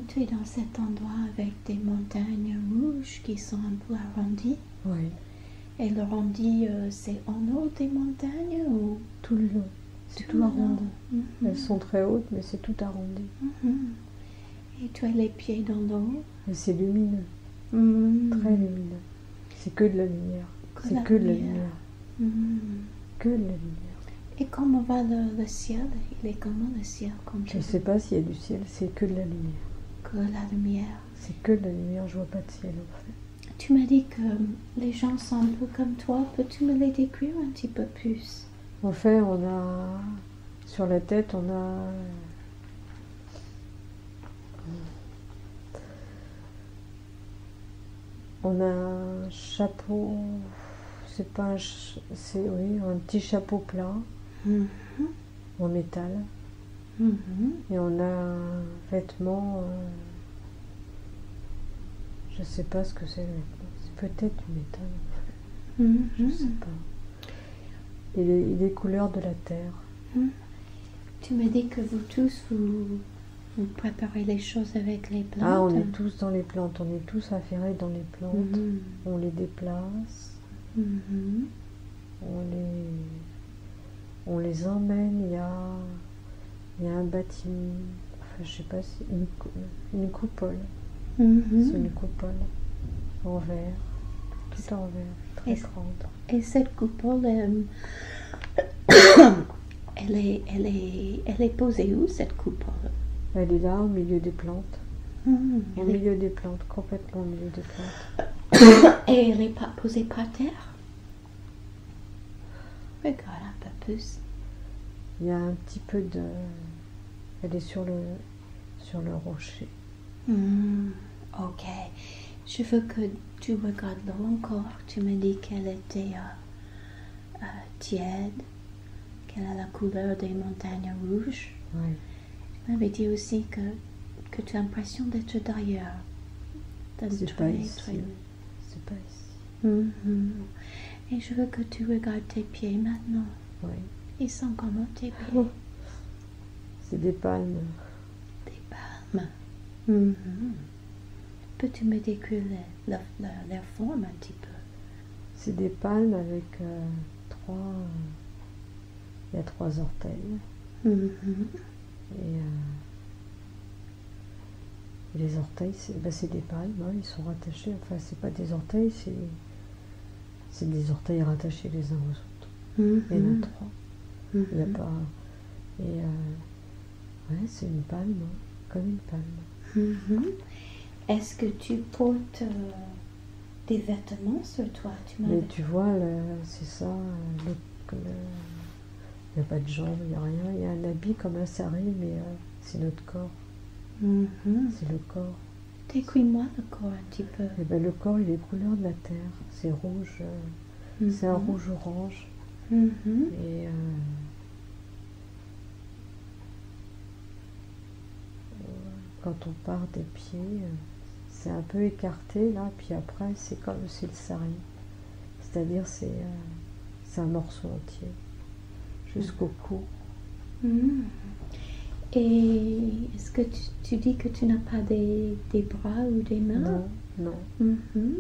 tu es dans cet endroit avec des montagnes rouges qui sont un peu arrondies. Oui, Et l'arrondi, c'est en haut des montagnes ou tout le long. C'est tout le arrondi. long? Elles sont très hautes, mais c'est tout arrondi. Mhm. Et tu as les pieds dans l'eau. Et c'est lumineux, Mhm. très lumineux. C'est que de la lumière. Que C'est la que de la lumière. lumière. Mhm. Que de la lumière. Et comment va le ciel? Il est comment le ciel quand Je ne sais pas s'il y a du ciel, c'est que de la lumière. Que la lumière. C'est que de la lumière, je vois pas de ciel en fait. Tu m'as dit que les gens sont un peu comme toi. Peux-tu me les décrire un petit peu plus? En fait, on a sur la tête, on a un chapeau. C'est pas un, c'est oui, un petit chapeau plat Mhm. en métal. Mhm. Et on a un vêtement. Je sais pas ce que c'est le vêtement. C'est peut-être du métal. En fait. Mhm. Je sais pas. Il est couleur de la terre. Mhm. Tu m'as dit que vous tous, vous préparez les choses avec les plantes. Ah, on est tous dans les plantes. On est tous affairés dans les plantes. Mhm. On les déplace. Mhm. On les emmène. Il y a un bâtiment. Enfin, je sais pas si une coupole. Mhm. C'est une coupole en verre. Tout en verre. Très Et- grande. Et cette coupole, elle est posée où, cette coupole? Elle est là au milieu des plantes. Mhm. Au milieu des plantes, complètement au milieu des plantes. Et elle n'est pas posée par terre? Regarde un peu plus. Il y a un petit peu de. Elle est sur le rocher. Ok. Je veux que tu regardes l'eau encore. Tu m'as dit qu'elle était tiède, qu'elle a la couleur des montagnes rouges. Oui. Tu m'avais dit aussi que tu as l'impression d'être d'ailleurs. C'est pas ici. C'est pas ici. Mhm. Et je veux que tu regardes tes pieds maintenant. Oui. Ils sont comment tes pieds? Oh. C'est des palmes. Des palmes. Mhm. Peux-tu me décrire leur forme un petit peu? C'est des palmes avec trois. Il y a 3 orteils. Mhm. Et les orteils, c'est des palmes. Hein, ils sont rattachés. Enfin, c'est pas des orteils, c'est des orteils rattachés les uns aux autres. Mhm. Il y en a 3. Mhm. Il n'y a pas. Et ouais, c'est une palme, hein, comme une palme. Mhm. Est-ce que tu portes des vêtements sur toi? Mais tu vois, c'est ça. Il n'y a pas de jambes, il n'y a rien. Il y a un habit comme un sari, mais c'est notre corps. Mhm. C'est le corps. Décris-moi le corps un petit peu. Et ben, le corps, il est couleur de la terre. C'est rouge. C'est un rouge orange. Mhm. Et quand on part des pieds, c'est un peu écarté là, puis après c'est comme c'est le sari. C'est-à-dire c'est un morceau entier, jusqu'au cou. Mhm. Et est-ce que tu dis que tu n'as pas des bras ou des mains? Non, non. Mhm.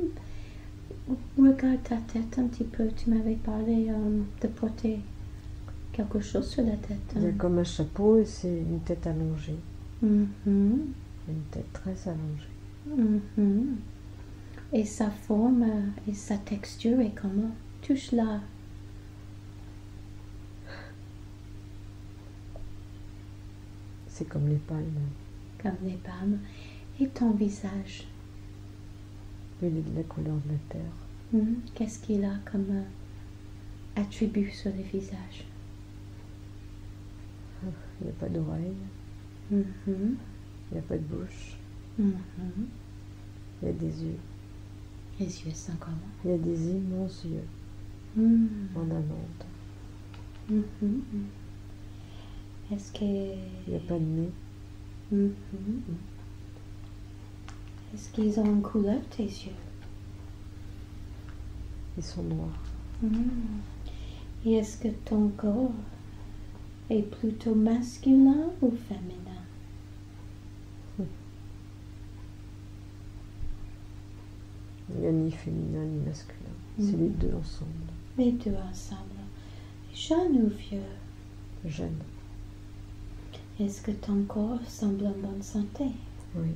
Regarde ta tête un petit peu. Tu m'avais parlé de porter quelque chose sur la tête. Il y a comme un chapeau et c'est une tête allongée. Mhm. Une tête très allongée. Mhm. Et sa forme et sa texture est comment? Touche-la. C'est comme les palmes. Comme les palmes. Et ton visage? Il est de la couleur de la terre. Qu'est-ce qu'il a comme attribut sur le visage? Il n'y a pas d'oreille, Mhm. il n'y a pas de bouche, Mhm. il y a des yeux. Les yeux sont comment? Il y a des immenses yeux en amande. Mhm. Est-ce que... Il n'y a pas de nez. Mhm. Est-ce qu'ils ont une couleur, tes yeux? Ils sont noirs. Et est-ce que ton corps est plutôt masculin ou féminin? Il n'y a ni féminin ni masculin. C'est les deux ensemble. Les deux ensemble. Jeune ou vieux? Jeune. Est-ce que ton corps semble en bonne santé? Oui.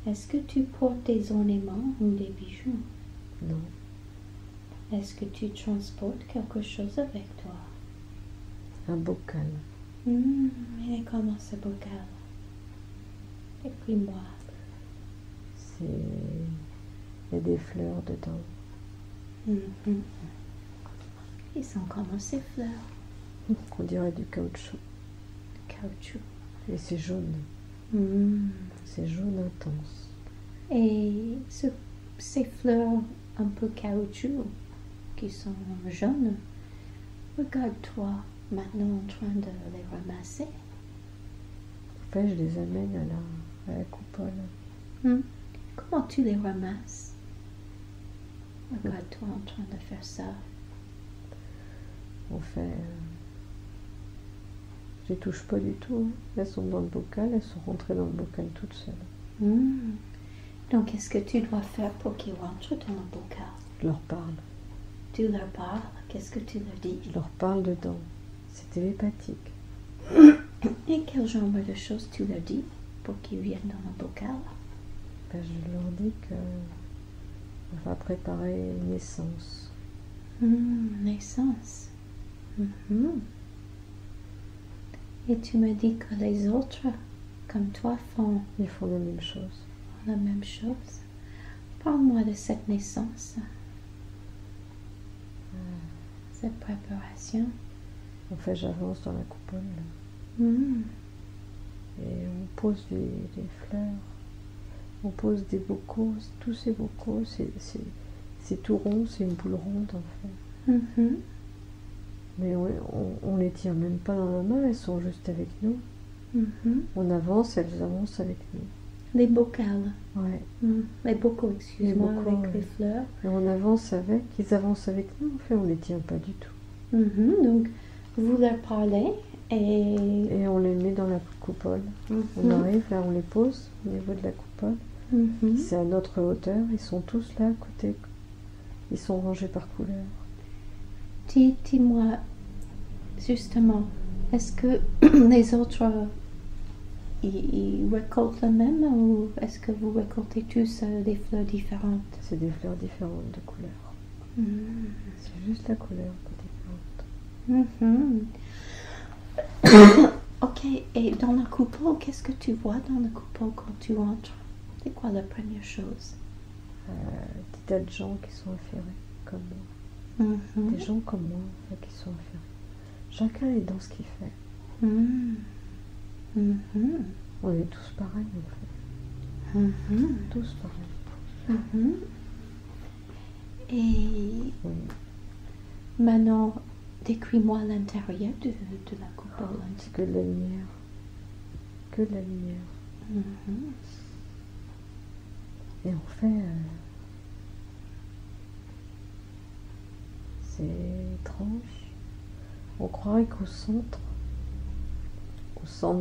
Est-ce que tu portes des ornements ou des bijoux? Non. Est-ce que tu transportes quelque chose avec toi? Un bocal. Et comment ce bocal? Décris-moi. Il y a des fleurs dedans. Ils sont comment ces fleurs? On dirait du caoutchouc. Caoutchouc. Et c'est jaune. C'est jaune intense. Et ces fleurs un peu caoutchouc qui sont jaunes, regarde-toi maintenant en train de les ramasser. En fait, je les amène à la coupole. Comment tu les ramasses? Regarde-toi en train de faire ça. En fait, je les touche pas du tout. Elles sont dans le bocal, elles sont rentrées dans le bocal toutes seules. Donc, qu'est-ce que tu dois faire pour qu'ils rentrent dans le bocal? Je leur parle. Tu leur parles? Qu'est-ce que tu leur dis? Je leur parle dedans. C'est télépathique. Et quel genre de choses tu leur dis pour qu'ils viennent dans le bocal? Je leur dis qu'on va préparer une naissance. Naissance. Et tu me dis que les autres, comme toi, Ils font la même chose. La même chose. Parle-moi de cette naissance. Cette préparation. En fait, j'avance dans la coupole. Et on pose des fleurs. On pose des bocaux. Tous ces bocaux, c'est tout rond, c'est une boule ronde en fait. Mais on les tient même pas dans la main, elles sont juste avec nous. On avance, elles avancent avec nous. Les bocals. Ouais. Les bocaux, excuse-moi, avec les fleurs. Et on avance avec, ils avancent avec nous, en fait, on les tient pas du tout. Donc, vous leur parlez et on les met dans la coupole. On arrive, là, on les pose au niveau de la coupole. C'est à notre hauteur, ils sont tous là à côté. Ils sont rangés par couleur. Dis-moi, justement, est-ce que les autres, ils récoltent le même ou est-ce que vous récoltez tous des fleurs différentes? C'est des fleurs différentes de couleur. C'est juste la couleur qui est différente. Ok, et dans la coupole, qu'est-ce que tu vois dans la coupole quand tu entres? C'est quoi la première chose? Des tas de gens qui sont affairés, comme moi. Des gens comme moi, en fait, qui sont affairés. Chacun est dans ce qu'il fait. On est tous pareils, en fait. Tous pareils. Et maintenant, décris-moi l'intérieur de la coupole. C'est que de la lumière. Que de la lumière. Et en fait, c'est étrange. On croirait qu'au centre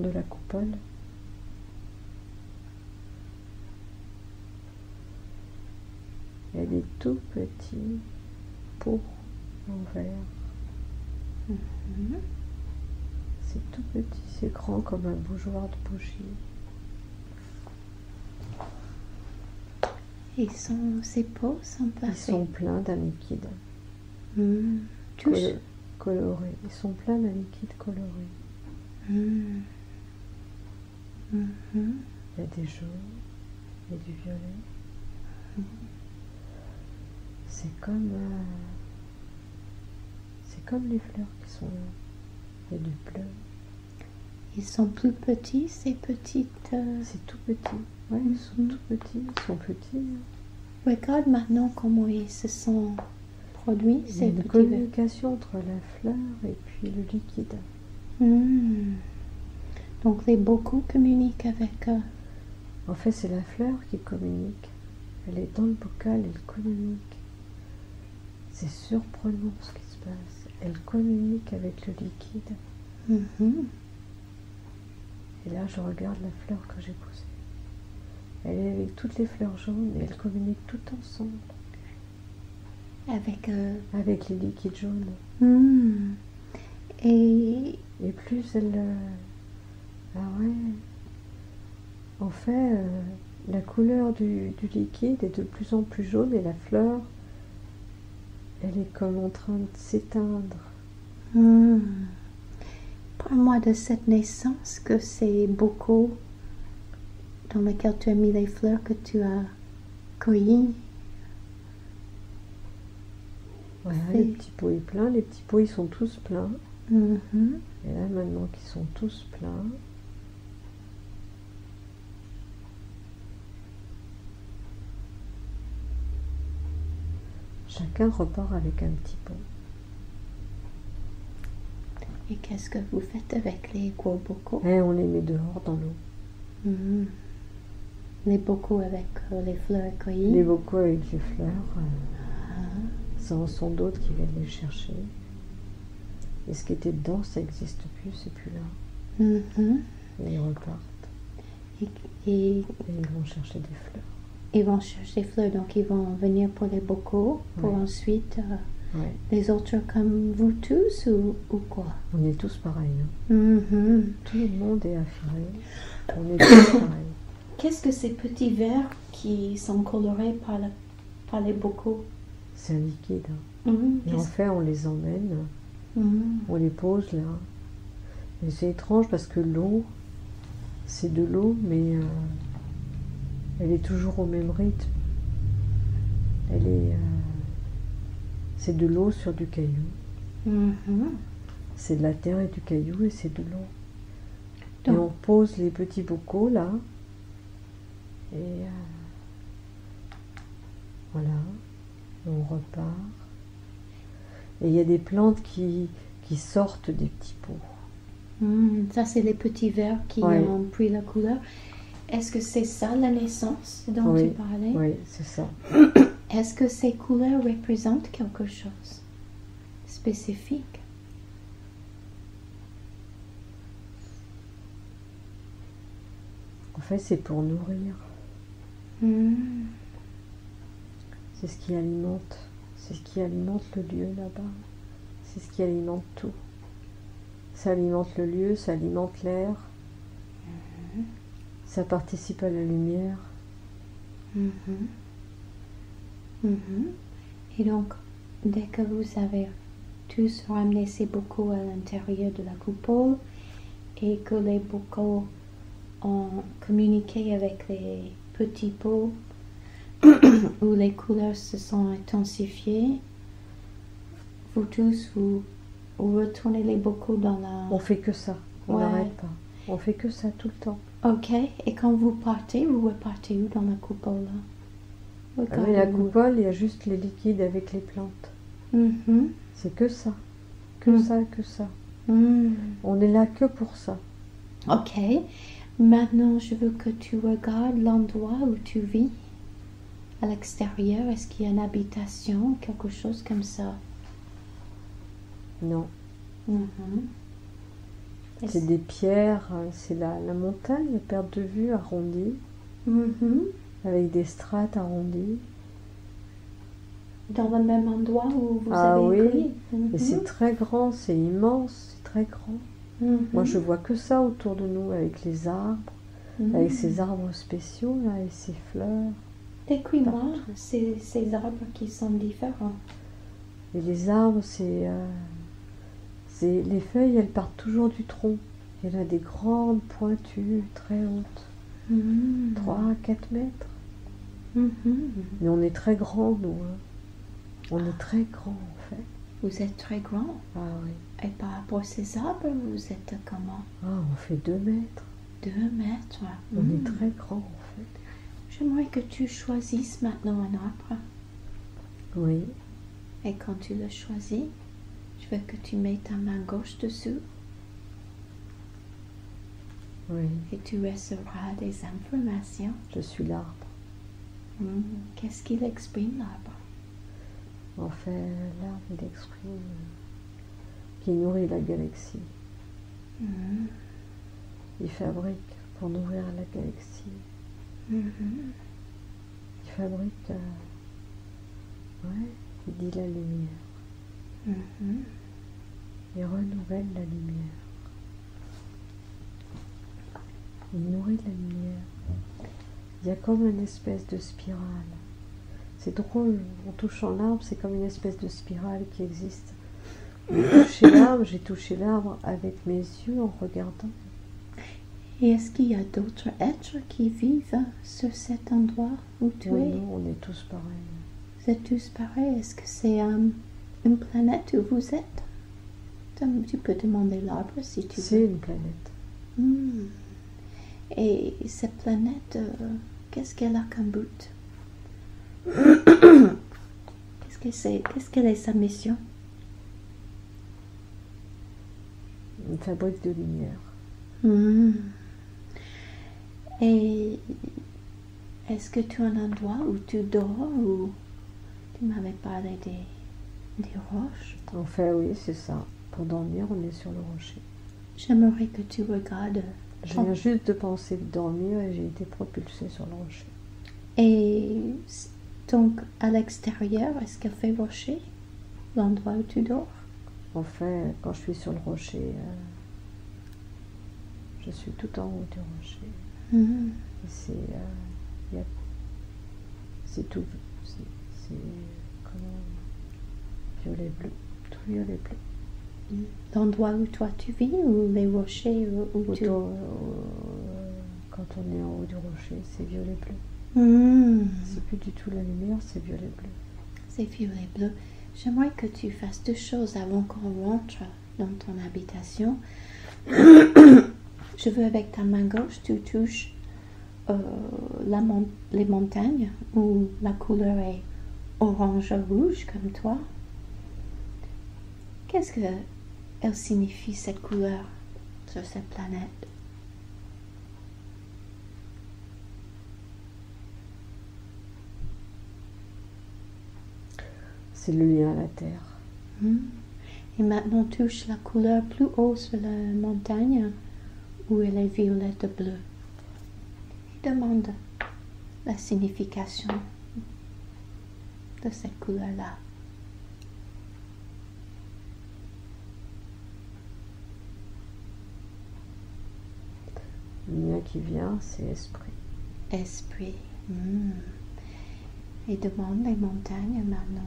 de la coupole, il y a des tout petits pots en verre. C'est tout petit, c'est grand comme un bougeoir de bougie. Et ces pots sont placés? Ils sont pleins d'un liquide. Tous? Coloré. Ils sont pleins d'un liquide coloré. Il y a des jaunes, il y a du violet. C'est comme les fleurs qui sont là. Il y a du bleu. Ils sont plus petits, ces petites... C'est tout petit. Ouais, ils sont tout petits. Ils sont petits. Regarde maintenant comment ils se sont produits, Il y a ces une petits... communication entre la fleur et puis le liquide. Donc les bocaux communiquent avec... En fait, c'est la fleur qui communique. Elle est dans le bocal, elle communique. C'est surprenant ce qui se passe. Elle communique avec le liquide. Et là, je regarde la fleur que j'ai posée. Elle est avec toutes les fleurs jaunes et elles communiquent toutes ensemble. Avec... Avec les liquides jaunes. Et Et plus elle... Ah ouais. En fait, la couleur du liquide est de plus en plus jaune et la fleur, elle est comme en train de s'éteindre. Parle-moi de cette naissance, que c'est beaucoup dans lequel tu as mis les fleurs que tu as cueillies. Voilà, les petits pots sont pleins. Les petits pots, ils sont tous pleins. Et là, maintenant qu'ils sont tous pleins, chacun repart avec un petit pot. Et qu'est-ce que vous faites avec les gros bocaux? Et on les met dehors dans l'eau. Les bocaux avec les fleurs cueillies? Les bocaux avec les fleurs, ça en sont d'autres qui viennent les chercher. Et ce qui était dedans, ça n'existe plus, c'est plus là. Et ils repartent. Et ils vont chercher des fleurs. Ils vont chercher des fleurs, donc ils vont venir pour les bocaux, pour ensuite les autres comme vous tous ou quoi? On est tous pareils. Tout le monde est affairé. On est tous pareils. Qu'est-ce que ces petits verres qui sont colorés par les bocaux? C'est un liquide. Et en fait, on les emmène, on les pose là. Et c'est étrange parce que l'eau, c'est de l'eau, mais elle est toujours au même rythme. C'est de l'eau sur du caillou. C'est de la terre et du caillou et c'est de l'eau. Et on pose les petits bocaux là. Et voilà. On repart. Et il y a des plantes qui sortent des petits pots. Ça, c'est les petits vers qui ont pris la couleur. Est-ce que c'est ça la naissance dont tu parlais? Oui, c'est ça. Est-ce que ces couleurs représentent quelque chose spécifique? En fait, c'est pour nourrir. C'est ce qui alimente. C'est ce qui alimente le lieu là-bas. C'est ce qui alimente tout. Ça alimente le lieu, ça alimente l'air. Ça participe à la lumière. Et donc, dès que vous avez tous ramené ces bocaux à l'intérieur de la coupole et que les bocaux ont communiqué avec les petits pots où les couleurs se sont intensifiées, vous tous, vous retournez les bocaux dans la... On fait que ça, on n'arrête pas. On fait que ça tout le temps. Ok, et quand vous partez, vous repartez où dans la coupole là? Mais la coupole, il y a juste les liquides avec les plantes. C'est que ça. Que ça, que ça. On est là que pour ça. Ok, maintenant je veux que tu regardes l'endroit où tu vis. À l'extérieur, est-ce qu'il y a une habitation, quelque chose comme ça? Non. C'est des pierres, c'est la montagne, perte de vue arrondie, avec des strates arrondies. Dans le même endroit où vous avez écrit? Et c'est très grand, c'est immense, c'est très grand. Moi, je vois que ça autour de nous, avec les arbres, avec ces arbres spéciaux là et ces fleurs. Décris-moi ces arbres qui sont différents. Et les arbres, c'est les feuilles, elles partent toujours du tronc. Il y en a des grandes pointues, très hautes, 3 à 4 mètres. Mais on est très grands, nous. On est très grands, en fait. Vous êtes très grand? Ah oui. Et par rapport à ces arbres, vous êtes comment? On fait 2 mètres. 2 mètres? On est très grands, en fait. J'aimerais que tu choisisses maintenant un arbre. Oui. Et quand tu le choisis, je veux que tu mettes ta main gauche dessus. Oui. Et tu recevras des informations. Je suis l'arbre. Qu'est-ce qu'il exprime, l'arbre? En fait, l'arbre, il exprime qui nourrit la galaxie. Il fabrique pour nourrir la galaxie. Mhm. Il fabrique, ouais, il dit la lumière. Mhm. Il renouvelle la lumière. Il nourrit la lumière. Il y a comme une espèce de spirale. C'est drôle, en touchant l'arbre, c'est comme une espèce de spirale qui existe. J'ai touché l'arbre avec mes yeux en regardant. Et est-ce qu'il y a d'autres êtres qui vivent sur cet endroit où tu Oui, es? non, on est tous pareils. Vous êtes tous pareils. Est-ce que c'est une planète où vous êtes? Tu peux demander l'arbre si tu veux. C'est une planète. Hmm. Et cette planète, qu'est-ce qu'elle a comme but? Qu'est-ce qu'elle est sa mission? Une fabrique de lumière. Hmm. Et est-ce que tu as un endroit où tu dors ou tu m'avais parlé des roches? En fait, oui, c'est ça. Pour dormir, on est sur le rocher. J'aimerais que tu regardes. Je viens juste de penser de dormir et j'ai été propulsée sur le rocher. Et donc, à l'extérieur, est-ce qu'elle fait rocher? L'endroit où tu dors? En fait, quand je suis sur le rocher, je suis tout en haut du rocher. Mhm. Et c'est tout. C'est comment violet-bleu. Tout violet-bleu. L'endroit où toi tu vis ou les rochers où tu... Quand on est en haut du rocher, c'est violet-bleu. Mhm. C'est plus du tout la lumière, c'est violet-bleu. C'est violet bleu. J'aimerais que tu fasses deux choses avant qu'on rentre dans ton habitation. Je veux avec ta main gauche, tu touches les montagnes où la couleur est orange-rouge comme toi. Qu'est-ce qu'elle signifie cette couleur sur cette planète? C'est le lien à la terre. Et maintenant touche la couleur plus haut sur la montagne où elle est violette bleue. Et demande la signification de cette couleur-là. Le lien qui vient, c'est esprit. Esprit. Et demande les montagnes maintenant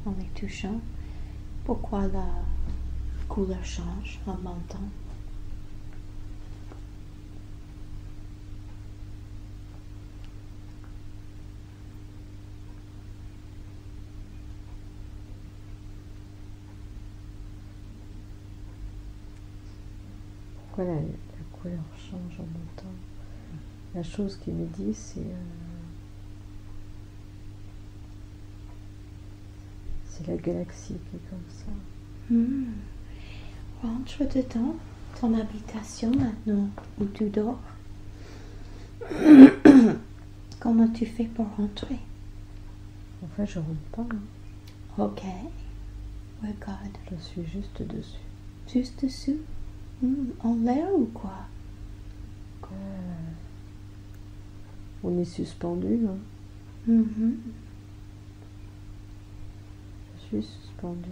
en les touchant. Pourquoi la couleur change en montant? Pourquoi la couleur change en montant? La chose qui me dit, c'est la galaxie qui est comme ça. Rentre dedans ton habitation maintenant où tu dors. Comment tu fais pour rentrer? En fait, je rentre pas. Ok. Regarde. Je suis juste dessus. Juste dessous? En l'air ou quoi? On est suspendu. Mhm. Je suis suspendu.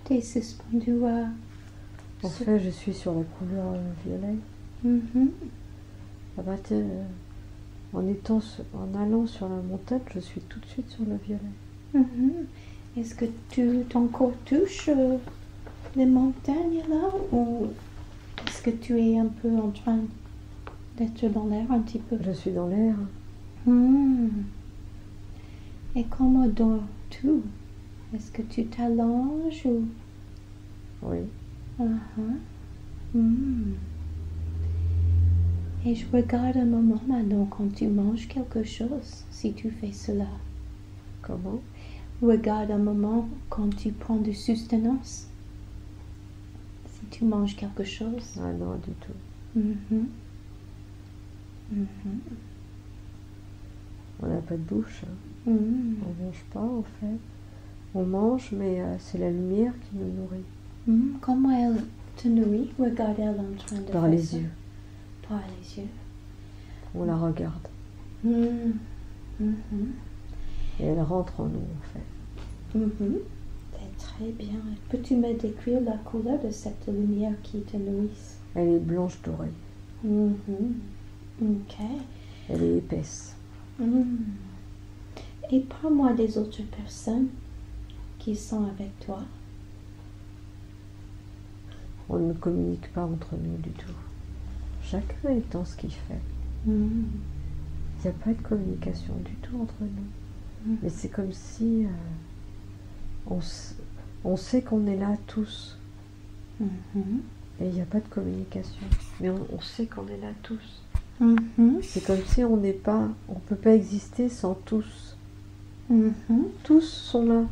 T'es suspendu à... En fait, je suis sur la couleur violet. À partir, en allant sur la montagne, je suis tout de suite sur le violet. Est-ce que ton corps touche les montagnes là ou est-ce que tu es un peu en train d'être dans l'air un petit peu? Je suis dans l'air. Et comment dors-tu? Est-ce que tu t'allonges ou... Oui. Et je regarde un moment maintenant quand tu manges quelque chose, si tu fais cela. Comment? Regarde un moment quand tu prends de sustenance. Si tu manges quelque chose. Ah non, du tout. On n'a pas de bouche. On mange pas en fait. On mange, mais c'est la lumière qui nous nourrit. Comment elle te nourrit? Regarde elle en train de Par faire les ça. yeux. pas les yeux. On la regarde. Mhm. Mhm. Et elle rentre en nous, en fait. Mhm. C'est très bien. Peux-tu me décrire la couleur de cette lumière qui te nourrit? Elle est blanche dorée. Mhm. Ok. Elle est épaisse. Mhm. Et parle-moi des autres personnes qui sont avec toi. On ne communique pas entre nous du tout. Chacun est dans ce qu'il fait. Mhm. Il n'y a pas de communication du tout entre nous. Mhm. Mais c'est comme si on sait qu'on est là tous. Mhm. Et il n'y a pas de communication. Mais on sait qu'on est là tous. Mhm. C'est comme si on n'est pas, on ne peut pas exister sans tous. Mhm. Tous sont là.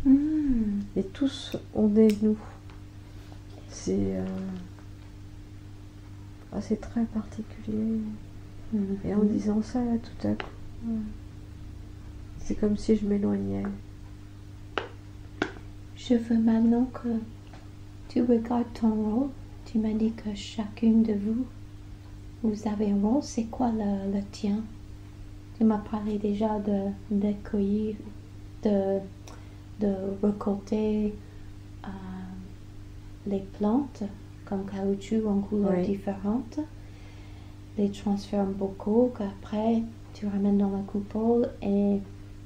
Mhm. Et tous, on est nous. C'est très particulier. Mhm. Et en disant ça, là, tout à coup, c'est comme si je m'éloignais. Je veux maintenant que tu regardes ton rôle. Tu m'as dit que chacune de vous, vous avez un rôle. C'est quoi le tien? Tu m'as parlé déjà d'accueillir, de récolter les plantes comme caoutchouc en couleurs différentes, les transferts en bocaux qu'après tu ramènes dans la coupole et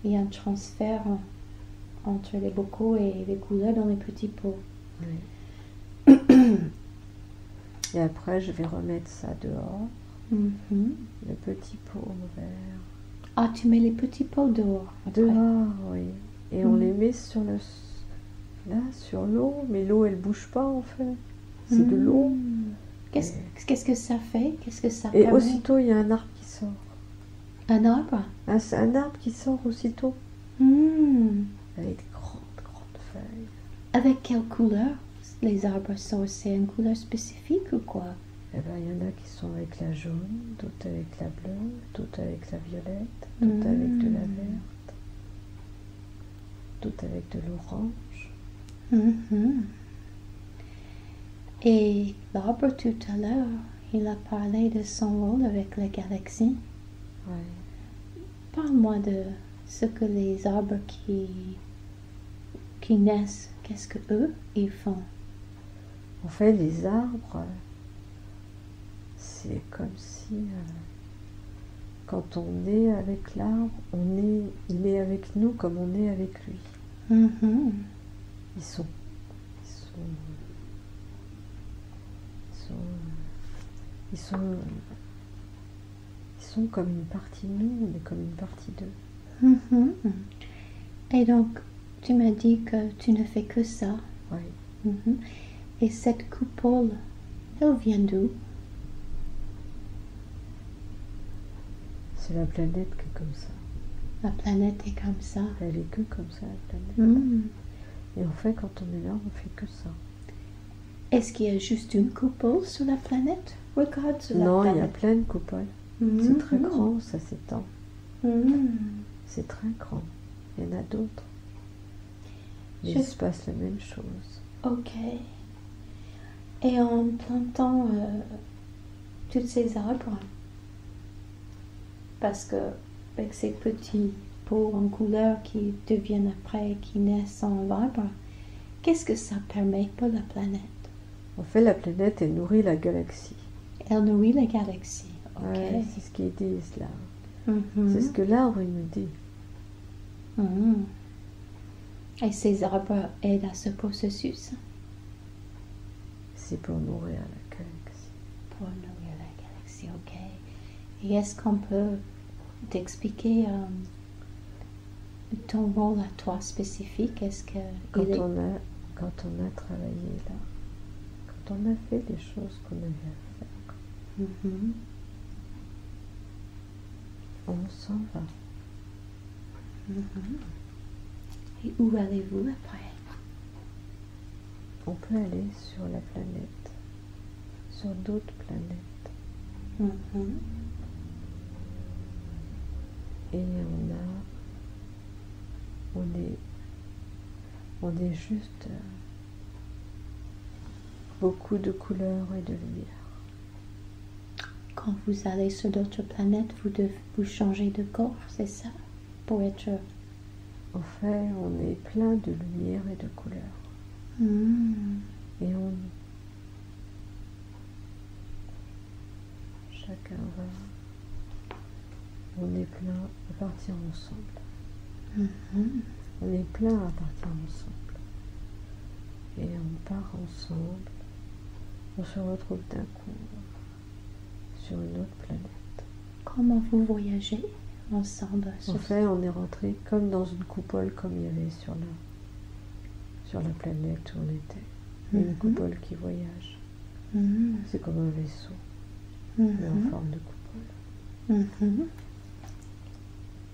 il y a un transfert entre les bocaux et les couleurs dans les petits pots. Oui. Et après, je vais remettre ça dehors. Mhm. Le petit pot vert. Ah, tu mets les petits pots dehors après. Dehors, oui. Et on les met sur sur l'eau, mais l'eau elle bouge pas en fait. C'est de l'eau. Qu'est-ce que ça fait? Qu'est-ce que ça Et permet? aussitôt il y a un arbre qui sort. Un arbre? Un arbre qui sort aussitôt. Hmm. Avec des grandes feuilles. Avec quelle couleur les arbres sont? C'est une couleur spécifique ou quoi? Eh ben, il y en a qui sont avec la jaune, d'autres avec la bleue, d'autres avec la violette, d'autres avec de la verte, d'autres avec de l'orange. Mhm. Et l'arbre tout à l'heure, il a parlé de son rôle avec la galaxie. Ouais. Parle-moi de ce que les arbres qui naissent, qu'est-ce que eux ils font? En fait, les arbres, c'est comme si quand on est avec l'arbre, il est avec nous comme on est avec lui. Mhm. Ils sont comme une partie de nous, on est comme une partie d'eux. Mhm. Et donc, tu m'as dit que tu ne fais que ça. Oui. Mhm. Et cette coupole, elle vient d'où? C'est la planète qui est comme ça. La planète est comme ça. Elle est que comme ça, la planète. Mhm. Et en fait, quand on est là, on fait que ça. Est-ce qu'il y a juste une coupole sur la planète? Regarde sur la Non, planète. il y a plein de coupoles. Mhm. C'est très grand, ça s'étend. Mhm. C'est très grand. Il y en a d'autres. Mais il se passe la même chose. Ok. Et en plantant tous ces arbres, parce que avec ces petits pots en couleur qui deviennent après, qui naissent en arbre, qu'est-ce que ça permet pour la planète? En fait, la planète, elle nourrit la galaxie. Elle nourrit la galaxie. Ok. Ouais, c'est ce qu'ils disent là. Mhm. C'est ce que l'arbre il me dit. Mhm. Et ces arbres aident à ce processus? C'est pour nourrir la galaxie. Pour nourrir la galaxie, ok. Et est-ce qu'on peut t'expliquer ton rôle à toi spécifique? Est-ce que Quand on a travaillé là, quand on a fait les choses qu'on avait à faire, Mhm. on s'en va. Mhm. Et où allez-vous après? On peut aller sur la planète, sur d'autres planètes. Mhm. Et on est juste beaucoup de couleurs et de lumière. quand vous allez sur d'autres planètes, vous changez de corps, c'est ça? Pour être... En fait, on est plein de lumière et de couleurs. Et chacun va... On est plein à partir ensemble. On est plein à partir ensemble. Et on part ensemble. On se retrouve d'un coup sur une autre planète. Comment vous voyagez ensemble? En fait, on est rentré comme dans une coupole, comme il y avait sur la planète où on était. Une coupole qui voyage. C'est comme un vaisseau, mais en forme de coupole.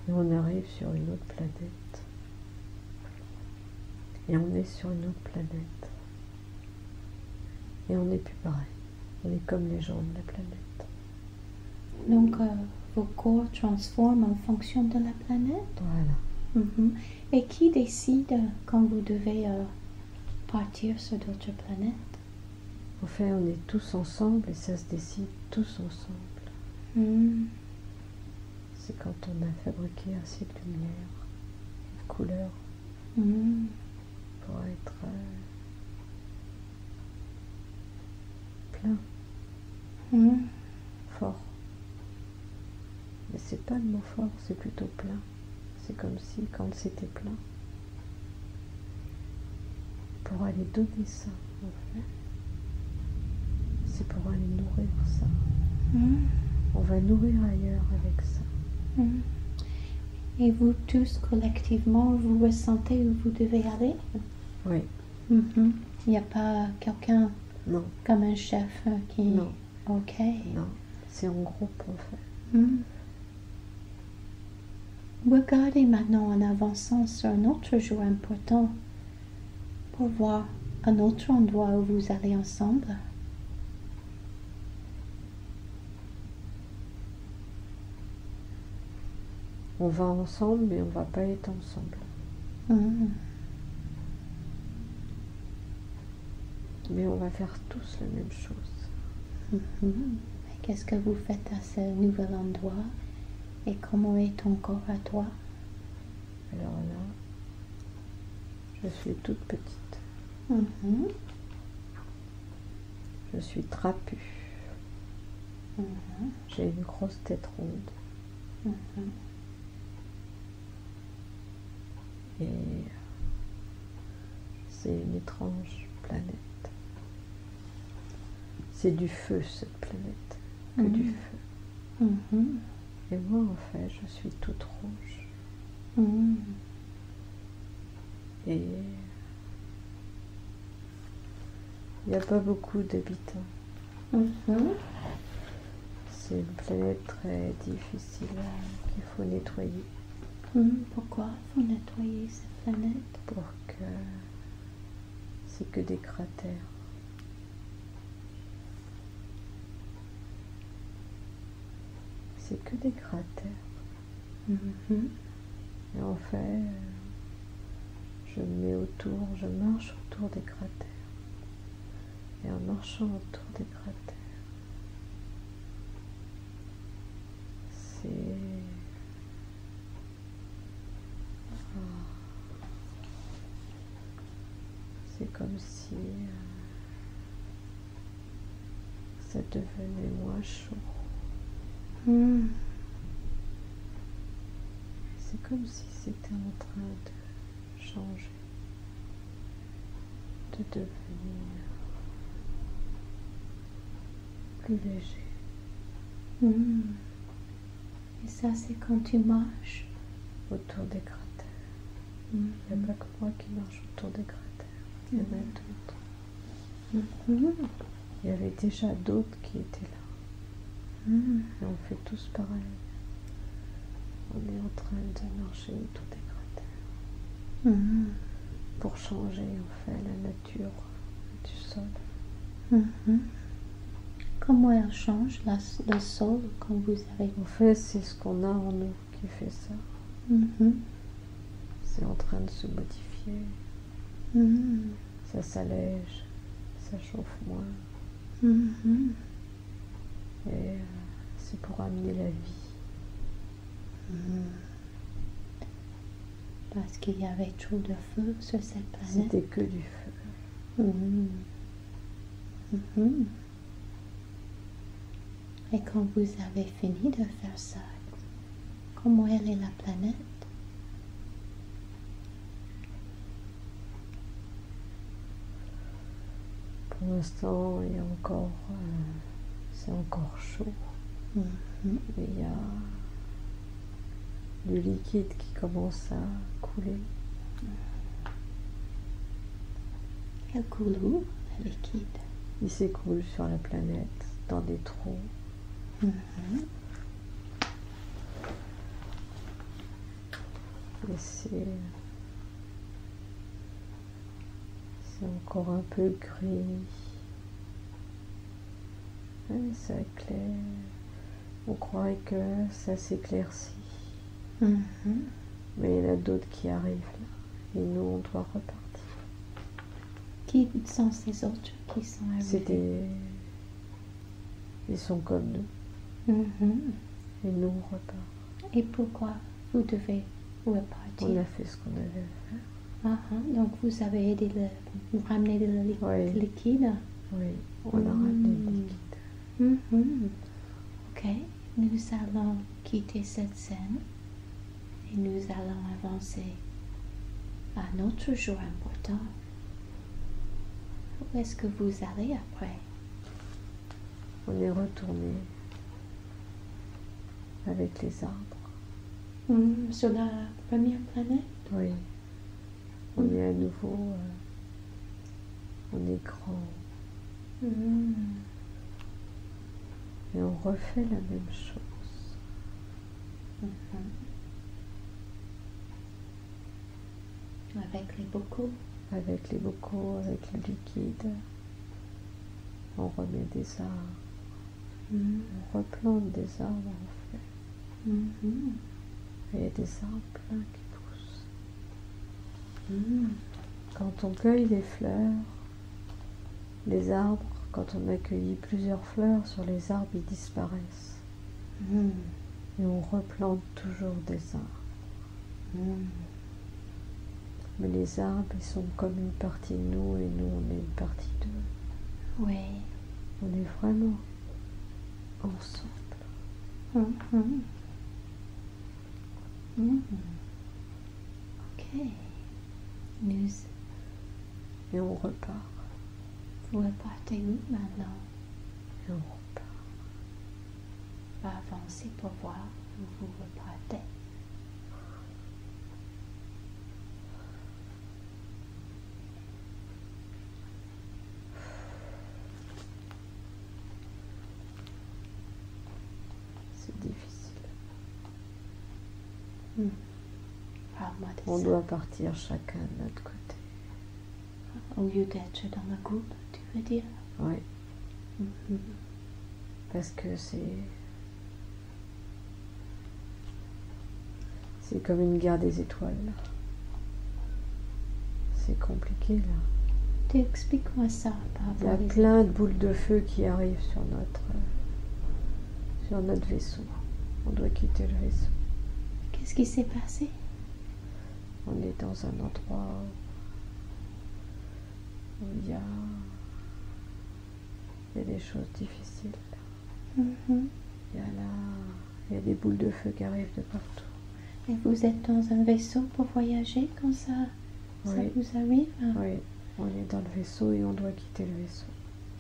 Et on arrive sur une autre planète. Et on est sur une autre planète. Et on n'est plus pareil. On est comme les gens de la planète. Donc, vos corps transforment en fonction de la planète? Voilà. Et qui décide quand vous devez partir sur d'autres planètes? En fait, on est tous ensemble et ça se décide tous ensemble. C'est quand on a fabriqué assez de lumière, de couleurs, pour être plein, fort. Mais c'est pas le mot fort, c'est plutôt plein. C'est comme si, quand c'était plein, pour aller donner ça, en fait, c'est pour aller nourrir ça. On va nourrir ailleurs avec ça. Et vous tous, collectivement, vous ressentez où vous devez aller? Oui. Il n'y a pas quelqu'un Non. comme un chef qui... Non. Ok. Non, c'est en groupe, en fait. Regardez maintenant en avançant sur un autre jour important pour voir un autre endroit où vous allez ensemble. On va ensemble, mais on ne va pas être ensemble. Mais on va faire tous la même chose. Qu'est-ce que vous faites à ce nouvel endroit? Et comment est ton corps à toi? Alors là, je suis toute petite. Je suis trapue. J'ai une grosse tête ronde. Et c'est une étrange planète. C'est du feu, cette planète. Que du feu. Et moi, en fait, je suis toute rouge. Et il n'y a pas beaucoup d'habitants. C'est une planète très difficile qu'il faut nettoyer. Pourquoi il faut nettoyer cette planète? Pour que c'est que des cratères. C'est que des cratères. Et en fait, je me mets autour, je marche autour des cratères. Et en marchant autour des cratères, c'est comme si ça devenait moins chaud. C'est comme si c'était en train de changer, de devenir plus léger. Et ça, c'est quand tu marches autour des cratères. Il n'y a pas que moi qui marche autour des cratères. Il y en a d'autres. Il y avait déjà d'autres qui étaient là. Et on fait tous pareil. On est en train de marcher autour des cratères. Pour changer, en fait, la nature du sol. Comment elle change le sol quand vous avez... En fait, c'est ce qu'on a en nous qui fait ça. C'est en train de se modifier. Ça s'allège, ça chauffe moins. Et c'est pour amener la vie. Parce qu'il y avait trop de feu sur cette planète. C'était que du feu. Et quand vous avez fini de faire ça, comment elle est la planète? Pour l'instant, il y a encore, c'est encore chaud. Et il y a du liquide qui commence à couler. Elle coule où, le liquide? Il s'écoule sur la planète, dans des trous. Et c'est encore un peu gris. Ouais, ça éclaire. On croirait que ça s'éclaircit. Mais il y en a d'autres qui arrivent là. Et nous, on doit repartir. Qui sont ces autres qui sont arrivés? Ils sont comme nous. Et nous, on repart. Et pourquoi vous devez repartir? On a fait ce qu'on avait à faire. Donc vous avez aidé vous ramener le liquide? Oui, on a ramené le liquide. Ok, nous allons quitter cette scène et nous allons avancer à notre jour important. Où est-ce que vous allez après? On est retourné avec les arbres. Sur la première planète? Oui. On est à nouveau, on est grand. Et on refait la même chose. Avec les bocaux? Avec les bocaux, avec le liquide. On remet des arbres. On replante des arbres en fait. Et il y a des arbres pleins qui poussent. Quand on cueille les fleurs, les arbres, quand on a cueilli plusieurs fleurs sur les arbres, ils disparaissent. Et on replante toujours des arbres. Mais les arbres, ils sont comme une partie de nous et nous, on est une partie d'eux. Oui. On est vraiment ensemble. Ok. Et on repart. Vous repartez où maintenant? Et on repart. On va avancer pour voir où vous repartez. C'est difficile. Parle-moi de On ça. doit partir chacun de notre côté. Au lieu d'être dans le groupe, tu veux dire? Oui. Parce que c'est comme une guerre des étoiles. C'est compliqué là. Explique-moi ça par Il y a rapport à plein de boules de feu qui arrivent sur notre vaisseau. On doit quitter le vaisseau. Qu'est-ce qui s'est passé? On est dans un endroit où il y a des choses difficiles. Il y a des boules de feu qui arrivent de partout. Et vous êtes dans un vaisseau pour voyager quand ça Oui. vous arrive? Oui, on est dans le vaisseau et on doit quitter le vaisseau.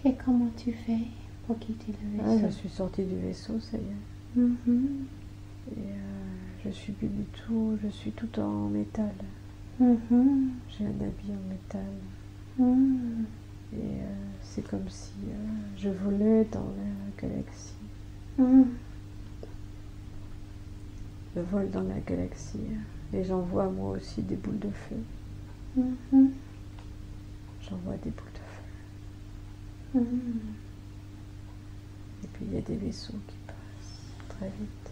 Et comment tu fais pour quitter le vaisseau? Je suis sortie du vaisseau, ça y est. Et je suis plus du tout, je suis tout en métal. J'ai un habit en métal. Et c'est comme si je volais dans la galaxie. Je vole dans la galaxie. Et j'envoie moi aussi des boules de feu. J'envoie des boules de feu. Et puis il y a des vaisseaux qui passent très vite.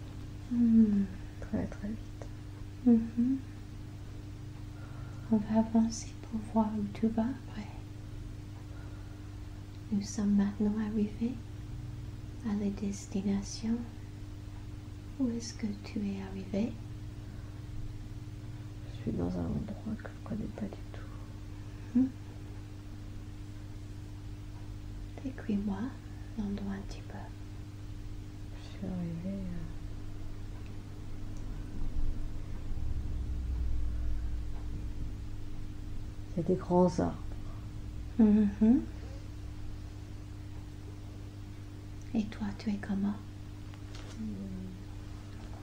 Très très vite. On va avancer pour voir où tu vas après. Nous sommes maintenant arrivés à la destination Où est-ce que tu es arrivé? Je suis dans un endroit que je ne connais pas du tout. Décris-moi l'endroit un petit peu. Je suis arrivée. Il y a des grands arbres. Et toi, tu es comment?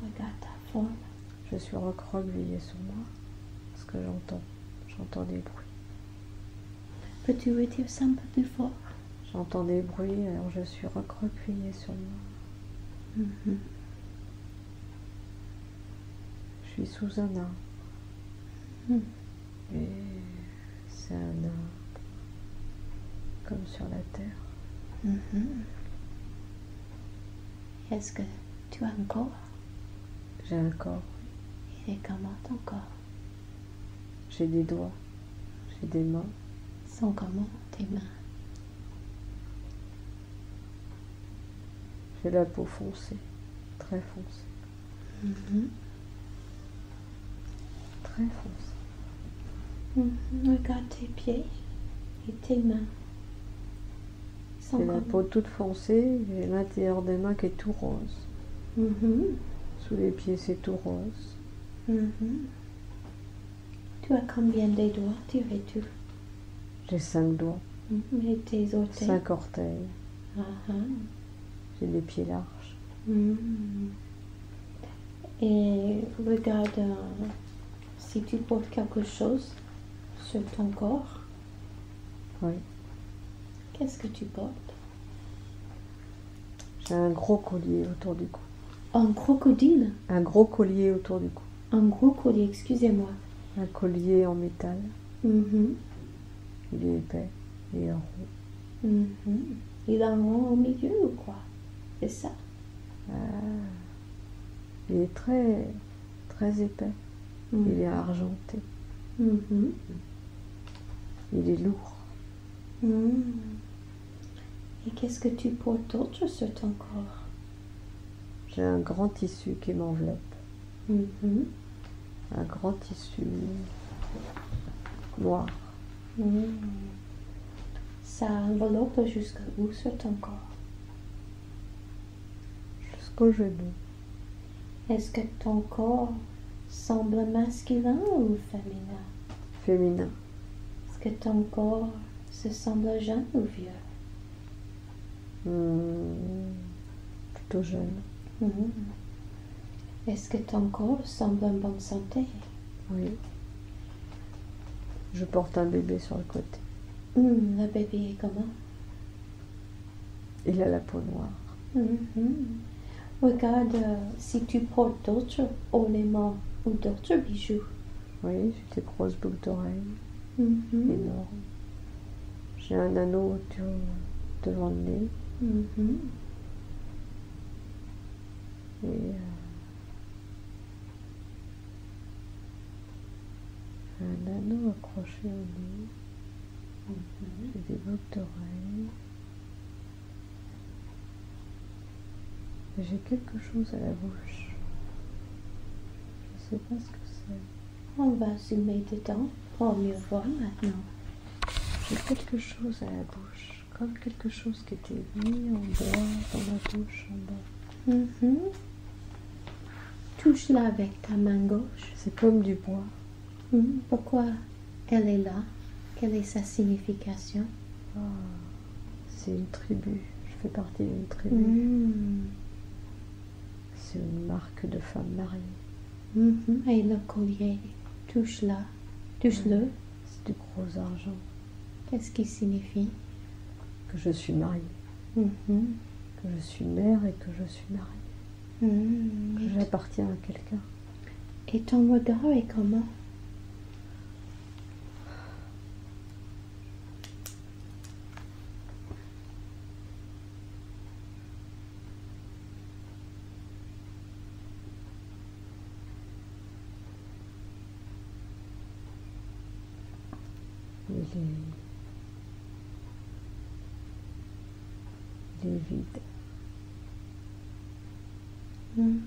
Regarde ta forme. Je suis recroquevillée sur moi. Ce que j'entends des bruits. Peux-tu redire ça un peu plus fort? J'entends des bruits, alors je suis recroquevillée sur moi. Je suis sous un arbre. Et c'est un arbre comme sur la terre. Est-ce que tu as un corps? J'ai un corps. Et comment ton corps? J'ai des doigts. J'ai des mains. Sont comment tes mains? J'ai la peau foncée. Très foncée. Très foncée. Regarde tes pieds et tes mains. J'ai la peau toute foncée, j'ai l'intérieur des mains qui est tout rose. Sous les pieds, c'est tout rose. Tu as combien de doigts, dirais-tu? J'ai 5 doigts. Et tes orteils? 5 orteils. J'ai des pieds larges. Et regarde si tu portes quelque chose sur ton corps. Oui. Qu'est-ce que tu portes? J'ai un gros collier autour du cou. Un crocodile? Un gros collier autour du cou. Un gros collier, excusez-moi. Un collier en métal. Il est épais. Il est rond. Il a un rond au milieu ou quoi? C'est ça? Il est très, très épais. Il est argenté. Il est lourd. Et qu'est-ce que tu portes d'autre sur ton corps? J'ai un grand tissu qui m'enveloppe. Un grand tissu noir. Ça enveloppe jusqu'où sur ton corps? Jusqu'au genou. Est-ce que ton corps semble masculin ou féminin? Féminin. Est-ce que ton corps se semble jeune ou vieux? Plutôt jeune. Est-ce que ton corps semble en bonne santé? Oui. Je porte un bébé sur le côté. Le bébé est comment? Il a la peau noire. Regarde si tu portes d'autres ornements ou d'autres bijoux. Oui, j'ai des grosses boucles d'oreilles. Énormes. J'ai un anneau devant le nez. Et un anneau accroché au nez. J'ai des boucles d'oreilles. Et j'ai quelque chose à la bouche. Je ne sais pas ce que c'est. On va zoomer dedans pour mieux voir maintenant. J'ai quelque chose à la bouche, comme quelque chose qui était mis en bois dans ma bouche en bas. Touche-la avec ta main gauche. C'est comme du bois. Pourquoi elle est là? Quelle est sa signification? C'est une tribu. Je fais partie d'une tribu. C'est une marque de femme mariée. Et le collier, touche-la. Touche-le. C'est du gros argent. Qu'est-ce qui signifie? Que je suis mariée. Que je suis mère et que je suis mariée. Que j'appartiens à quelqu'un. Et ton regard est comment? Il est vide.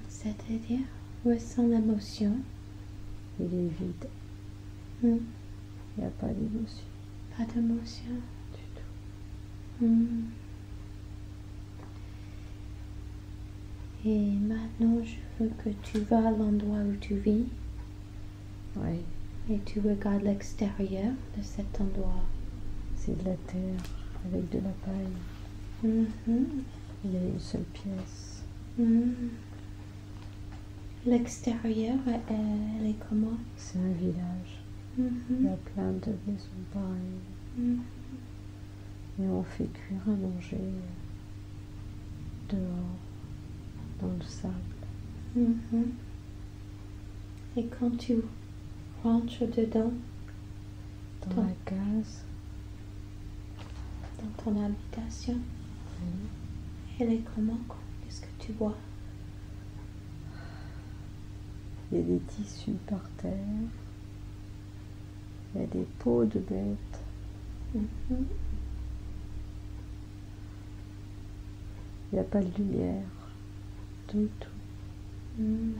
C'est-à-dire, ressens l'émotion. Il est vide. Hmm. Il n'y a pas d'émotion Pas d'émotion. du tout. Hmm. Et maintenant, je veux que tu vas à l'endroit où tu vis Oui, et tu regardes l'extérieur de cet endroit. c'est de la terre avec de la paille. Mhm. Il y a une seule pièce. Mhm. L'extérieur, elle est comment? C'est un village. Il y Mhm. a plein de maisons pareilles. Mhm. Et on fait cuire à manger dehors, dans le sable. Mhm. Et quand tu rentres dedans, Dans la case, dans ton habitation, oui, elle est comment? Qu'est-ce que tu vois? il y a des tissus par terre. Il y a des peaux de bêtes. Mhm. Il n'y a pas de lumière du tout. Mhm.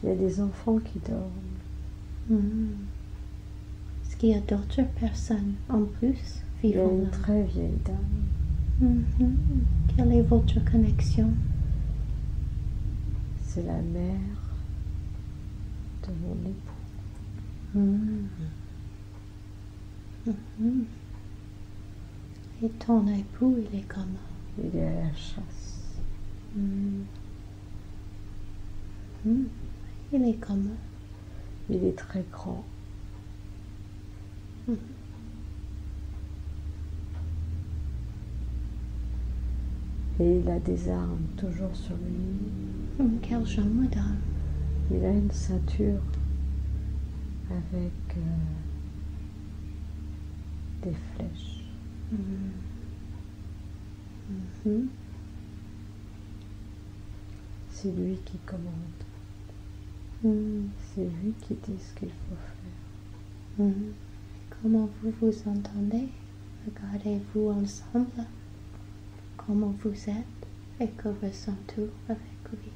Il y a des enfants qui dorment. Mhm. Est-ce qu'il y a d'autres personnes en plus Il y a vivant une là? très vieille dame. Mhm. Quelle est votre connexion? C'est la mère de mon époux. Mhm. Mhm. Et ton époux, il est comment? Il est à la chasse. Mhm. Mhm. Il est comment? Il est très grand. Mhm. Et il a des armes toujours sur lui. Quel genre, madame? Il a une ceinture avec des flèches. Mhm. Mhm. C'est lui qui commande. Mhm. C'est lui qui dit ce qu'il faut faire. Mhm. Comment vous vous entendez? Regardez-vous ensemble? Comment vous êtes? Et que ressentez-vous avec lui?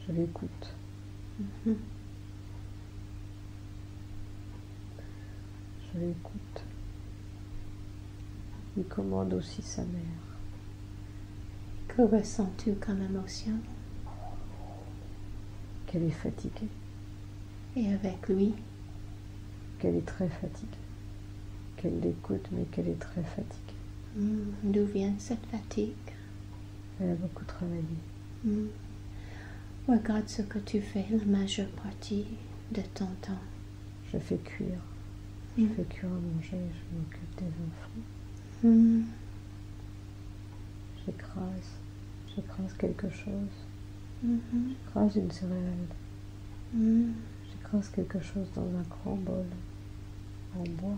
Je l'écoute. Mhm. Je l'écoute. Il commande aussi sa mère. Que ressens-tu comme émotion? Qu'elle est fatiguée. Et avec lui? Qu'elle est très fatiguée. Qu'elle l'écoute, mais qu'elle est très fatiguée. D'où vient cette fatigue? Elle a beaucoup travaillé. Regarde ce que tu fais la majeure partie de ton temps. Je fais cuire. Je fais cuire à manger. Je m'occupe des enfants. J'écrase. J'écrase quelque chose. J'écrase une céréale. J'écrase quelque chose dans un grand bol en bois.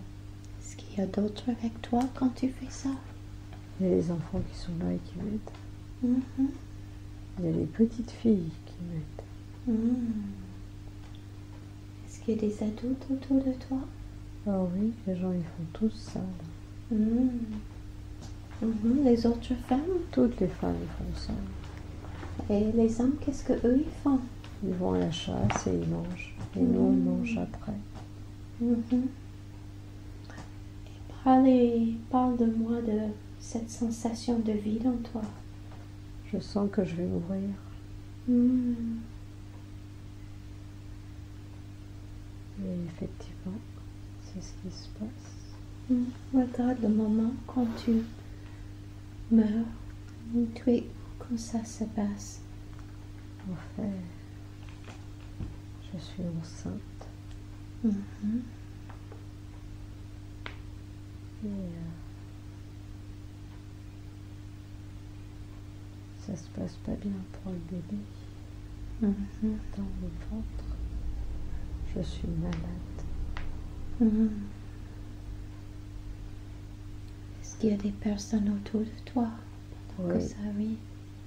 Est-ce qu'il y a d'autres avec toi quand tu fais ça? Il y a les enfants qui sont là et qui m'aident. Il y a les petites filles qui m'aident. Est-ce qu'il y a des adultes autour de toi? Ah oui, les gens ils font tous ça. Là. Les autres femmes? Toutes les femmes ils font ça. Et les hommes, qu'est-ce qu'eux ils font? Ils vont à la chasse et ils mangent. Et nous on mange après. Et parle-moi de cette sensation de vide en toi. Je sens que je vais mourir. Et effectivement, c'est ce qui se passe. Regarde le moment quand tu meurs. Tu es quand ça se passe. En fait, je suis enceinte. Et ça se passe pas bien pour le bébé. Dans mon ventre, je suis malade. Est-ce qu'il y a des personnes autour de toi pendant que ça arrive?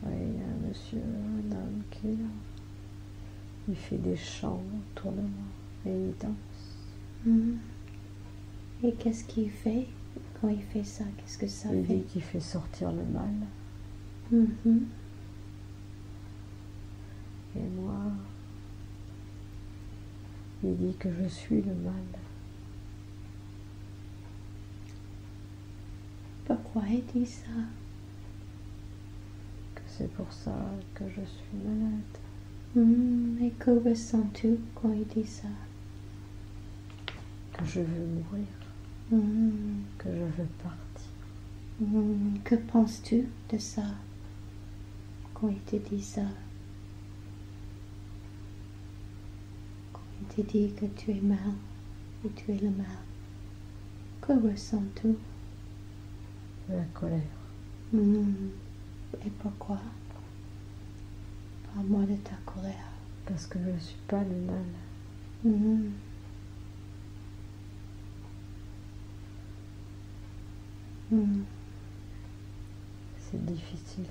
Oui, il y a un monsieur, un homme qui est là. Il fait des chants autour de moi et il danse. Et qu'est-ce qu'il fait quand il fait ça? Qu'est-ce que ça Il fait? dit qu'il fait sortir le mal. Mhm. Et moi, il dit que je suis le mal. Pourquoi il dit ça? Que c'est pour ça que je suis malade. Et que ressens-tu quand il dit ça? Que je veux mourir. Que je veux partir. Que penses-tu de ça quand il te dit ça? Quand il te dit que tu es mal et tu es le mal, que ressens-tu? La colère. Et pourquoi? Parle-moi de ta colère. Parce que je ne suis pas le mal. C'est difficile.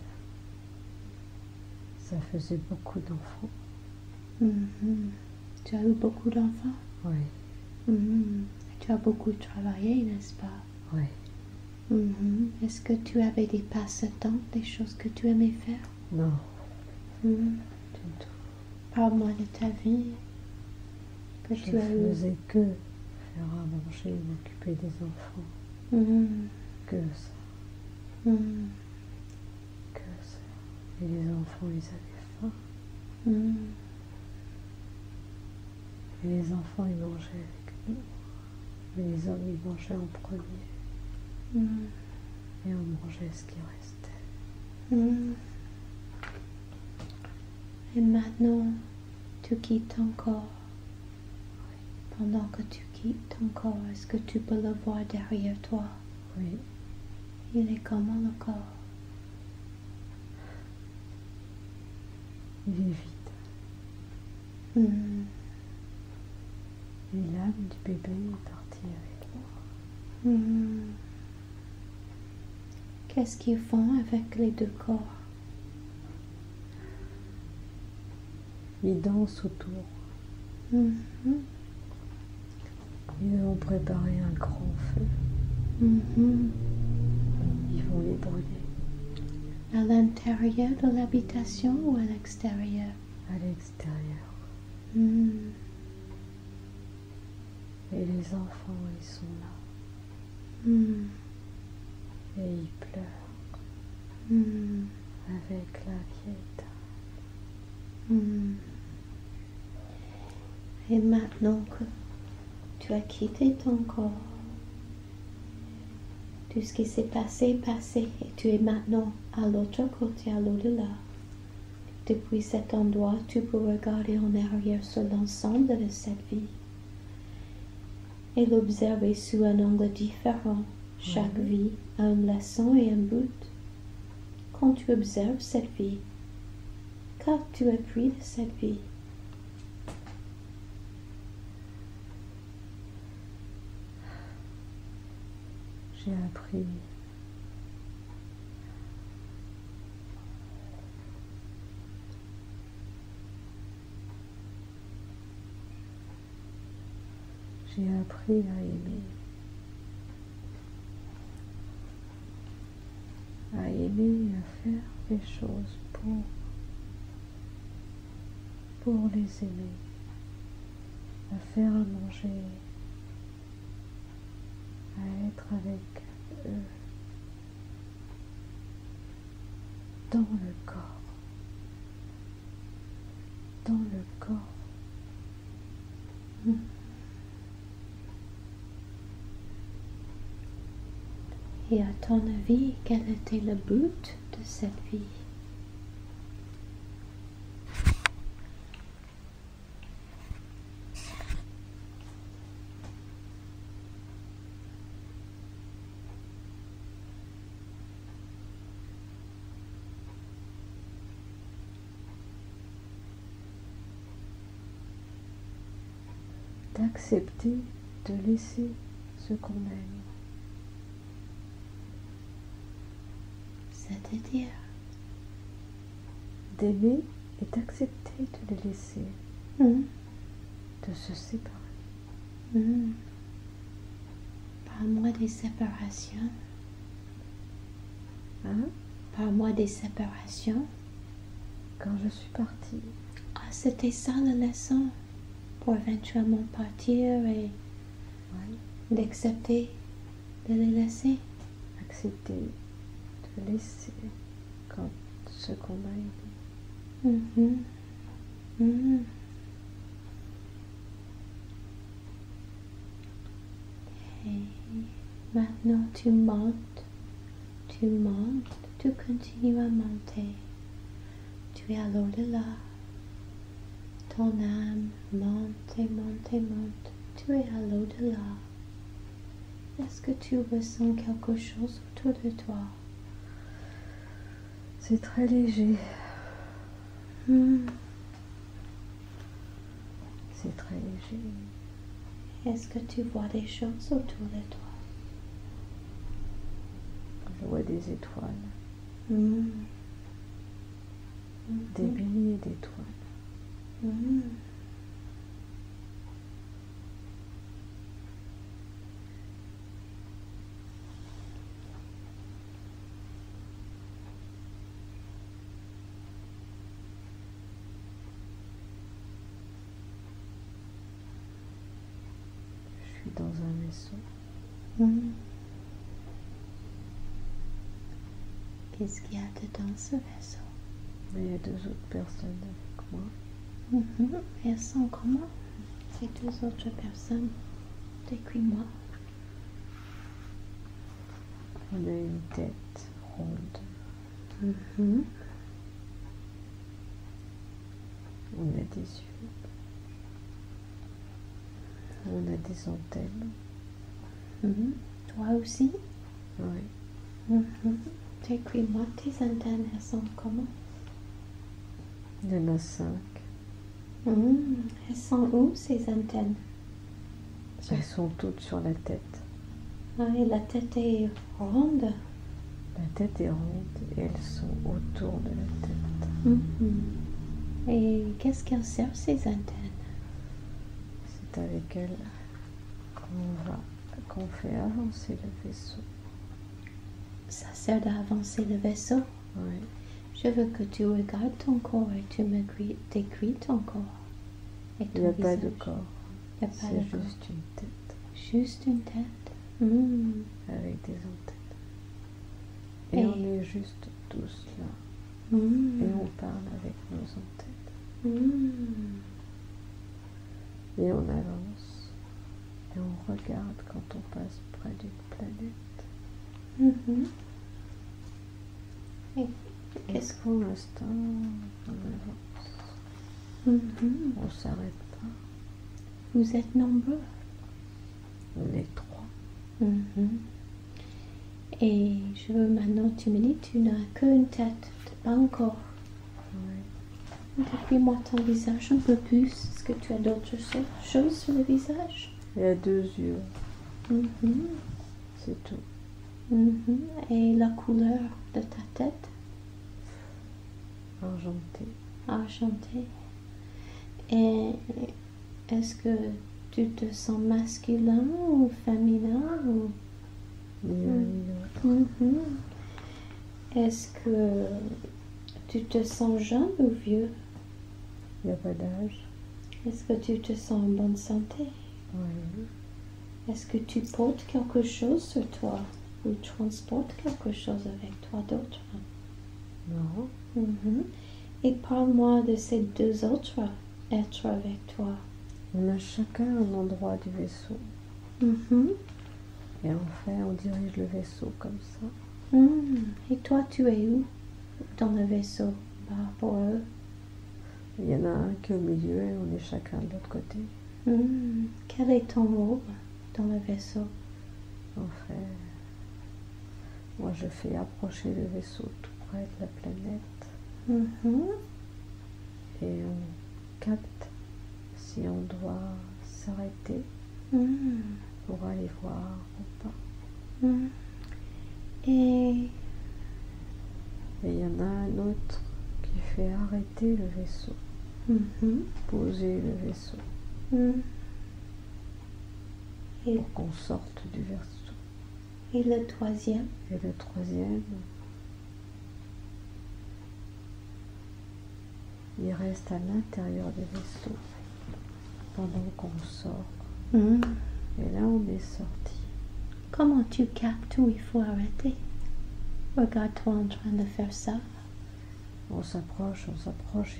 Ça faisait beaucoup d'enfants. Tu as eu beaucoup d'enfants? Oui. Tu as beaucoup travaillé, n'est-ce pas? Oui. Est-ce que tu avais des passe-temps, des choses que tu aimais faire? Non. Du tout. Parle-moi de ta vie que Je tu as eue. faisais que faire à manger, m'occuper des enfants. Que ça. Que ça. Et les enfants, ils avaient faim. Et les enfants, ils mangeaient avec nous. Mais les hommes, ils mangeaient en premier. Et on mangeait ce qui restait. Et maintenant, tu quittes ton corps. Pendant que tu quittes ton corps, est-ce que tu peux le voir derrière toi? Oui. Il est comment le corps? Il est vide. Et l'âme du bébé est partie avec moi. Qu'est-ce qu'ils font avec les deux corps? Ils dansent autour. Ils ont préparé un grand feu. Ils vont les brûler. À l'intérieur de l'habitation ou à l'extérieur? À l'extérieur. Et les enfants, ils sont là. Et ils pleurent. Avec la vieille dame. Et maintenant que tu as quitté ton corps, tout ce qui s'est passé est passé et tu es maintenant à l'autre côté, à l'au-delà. Depuis cet endroit, tu peux regarder en arrière sur l'ensemble de cette vie et l'observer sous un angle différent. Chaque vie a une leçon et un but. Quand tu observes cette vie, qu'as-tu appris de cette vie? J'ai appris à aimer. À aimer et à faire les choses pour les aimer. À faire à manger. À être avec eux. Dans le corps. Dans le corps. Et à ton avis, quel était le but de cette vie? D'accepter de laisser ce qu'on aime. C'est-à-dire D'aimer et d'accepter de les laisser, de se séparer. Parle-moi des séparations. Hein? Parle-moi des séparations. Quand je suis partie. Ah, c'était ça la leçon. Pour éventuellement partir et Ouais. d'accepter de les laisser. Accepter de laisser quand ce qu'on a aimé. Mhm. Mhm. Et maintenant tu montes, tu continues à monter. Tu es à l'au-delà. Ton âme monte et monte et monte. Tu es à l'au-delà. Est-ce que tu ressens quelque chose autour de toi? C'est très léger. C'est très léger. Est-ce que tu vois des choses autour de toi? Je vois des étoiles. Des Mhm. milliers d'étoiles. Mhm. Je suis dans un vaisseau. Mhm. Qu'est-ce qu'il y a dedans ce vaisseau? Il y a 2 autres personnes avec moi. Mhm. Elles sont comment? Ces 2 autres personnes. Décris-moi. On a une tête ronde. Mhm. On a des yeux. On a des antennes. Mhm. Toi aussi? Oui. Mhm. Décris-moi tes antennes. Elles sont comment? Il y en a 5. Mhm. Elles sont où ces antennes? Elles sont toutes sur la tête. Ah, et la tête est ronde. La tête est ronde et elles sont autour de la tête. Mhm. Et qu'est-ce qu'elles servent ces antennes? C'est avec elles qu'on fait avancer le vaisseau. Ça sert d'avancer le vaisseau. Oui. Je veux que tu regardes ton corps et tu me décris ton corps. Et Il ton n'y a pas visage. de corps. Il n'y a pas C'est de corps. juste une tête Juste une tête. Mhm. avec des antennes. Et Et- on est juste tous là. Mhm. Et on parle avec nos antennes. Mhm. Et on avance. Et on regarde quand on passe près d'une planète. Mhm. Et Et qu'est-ce pour l'instant, on avance. Mhm. On ne s'arrête pas. Vous êtes nombreux. On est 3. Mhm. Et je veux maintenant, tu me dis, tu n'as qu'une tête, pas encore. Oui. Décris-moi ton visage un peu plus. Est-ce que tu as d'autres choses sur le visage? Il y a 2 yeux, Mhm. c'est tout. Mhm. Et la couleur de ta tête? Argenté. Argentée. Et est-ce que tu te sens masculin ou féminin ou... Ni l'un ni l'autre. Mhm. Est-ce que tu te sens jeune ou vieux? Il n'y a pas d'âge. Est-ce que tu te sens en bonne santé? Oui. Est-ce que tu portes quelque chose sur toi ou transportes quelque chose avec toi d'autre? Non. Mhm. Et parle-moi de ces 2 autres êtres avec toi. On a chacun un endroit du vaisseau. Mhm. Et on dirige le vaisseau comme ça. Mhm. Et toi, tu es où dans le vaisseau par rapport à eux? Il y en a un qui est au milieu et on est chacun de l'autre côté. Mhm. Quel est ton rôle dans le vaisseau? En fait, moi je fais approcher le vaisseau tout près de la planète Mhm. et on capte si on doit s'arrêter Mhm. pour aller voir ou pas. Mhm. Et Et il y en a un autre qui fait arrêter le vaisseau, Mhm. poser le vaisseau Mhm. Et pour qu'on sorte du vaisseau. Et le troisième? Et le troisième, il reste à l'intérieur des vaisseaux pendant qu'on sort. Et là, on est sorti. Comment tu captes où il faut arrêter? Regarde-toi en train de faire ça. On s'approche,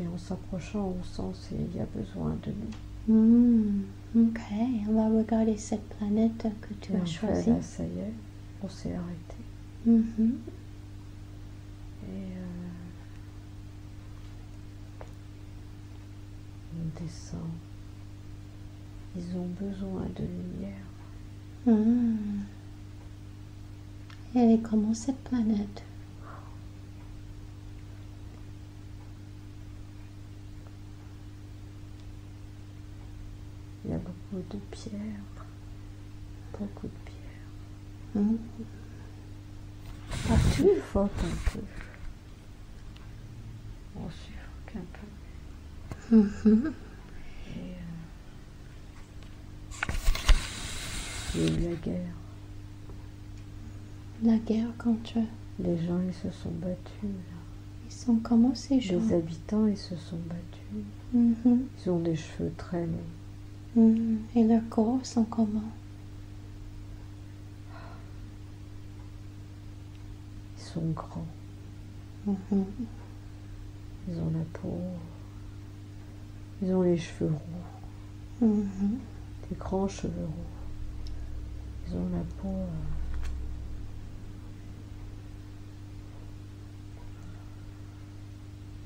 et en s'approchant, on sent s'il y a besoin de nous. Ok, on va regarder cette planète que tu as choisie. Là, ça y est, on s'est arrêté. Et on descend. Ils ont besoin de lumière. Elle est comment cette planète? Il y a beaucoup de pierres. Beaucoup de pierres. Partout? On suffoque un peu. On suffoque un peu. Et il y a eu la guerre. La guerre contre... Les gens, ils se sont battus là. Ils sont comment ces gens? Les habitants, ils se sont battus. Ils ont des cheveux très longs. Et leurs corps sont comment? Ils sont grands. Ils ont la peau. Ils ont les cheveux roux. Des grands cheveux roux. Ils ont la peau.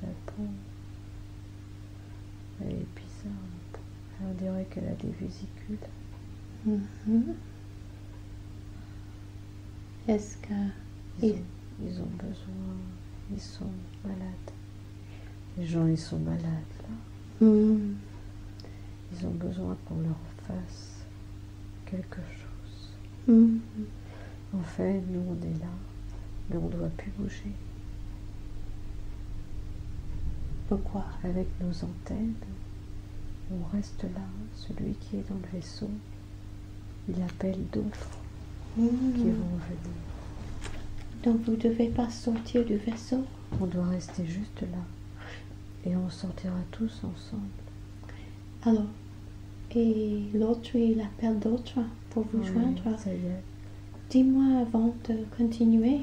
La peau. Elle est bizarre. On dirait qu'elle a des vésicules. Est-ce que... Ils ont besoin... Ils sont malades. Les gens, ils sont malades, là. Ils ont besoin qu'on leur fasse quelque chose. En fait, nous, on est là, mais on ne doit plus bouger. Pourquoi? Avec nos antennes, on reste là. Celui qui est dans le vaisseau, il appelle d'autres qui vont venir. Donc vous ne devez pas sortir du vaisseau? On doit rester juste là. Et on sortira tous ensemble. Alors, et l'autre, il appelle d'autres pour vous joindre? Ça y est. Dis-moi avant de continuer,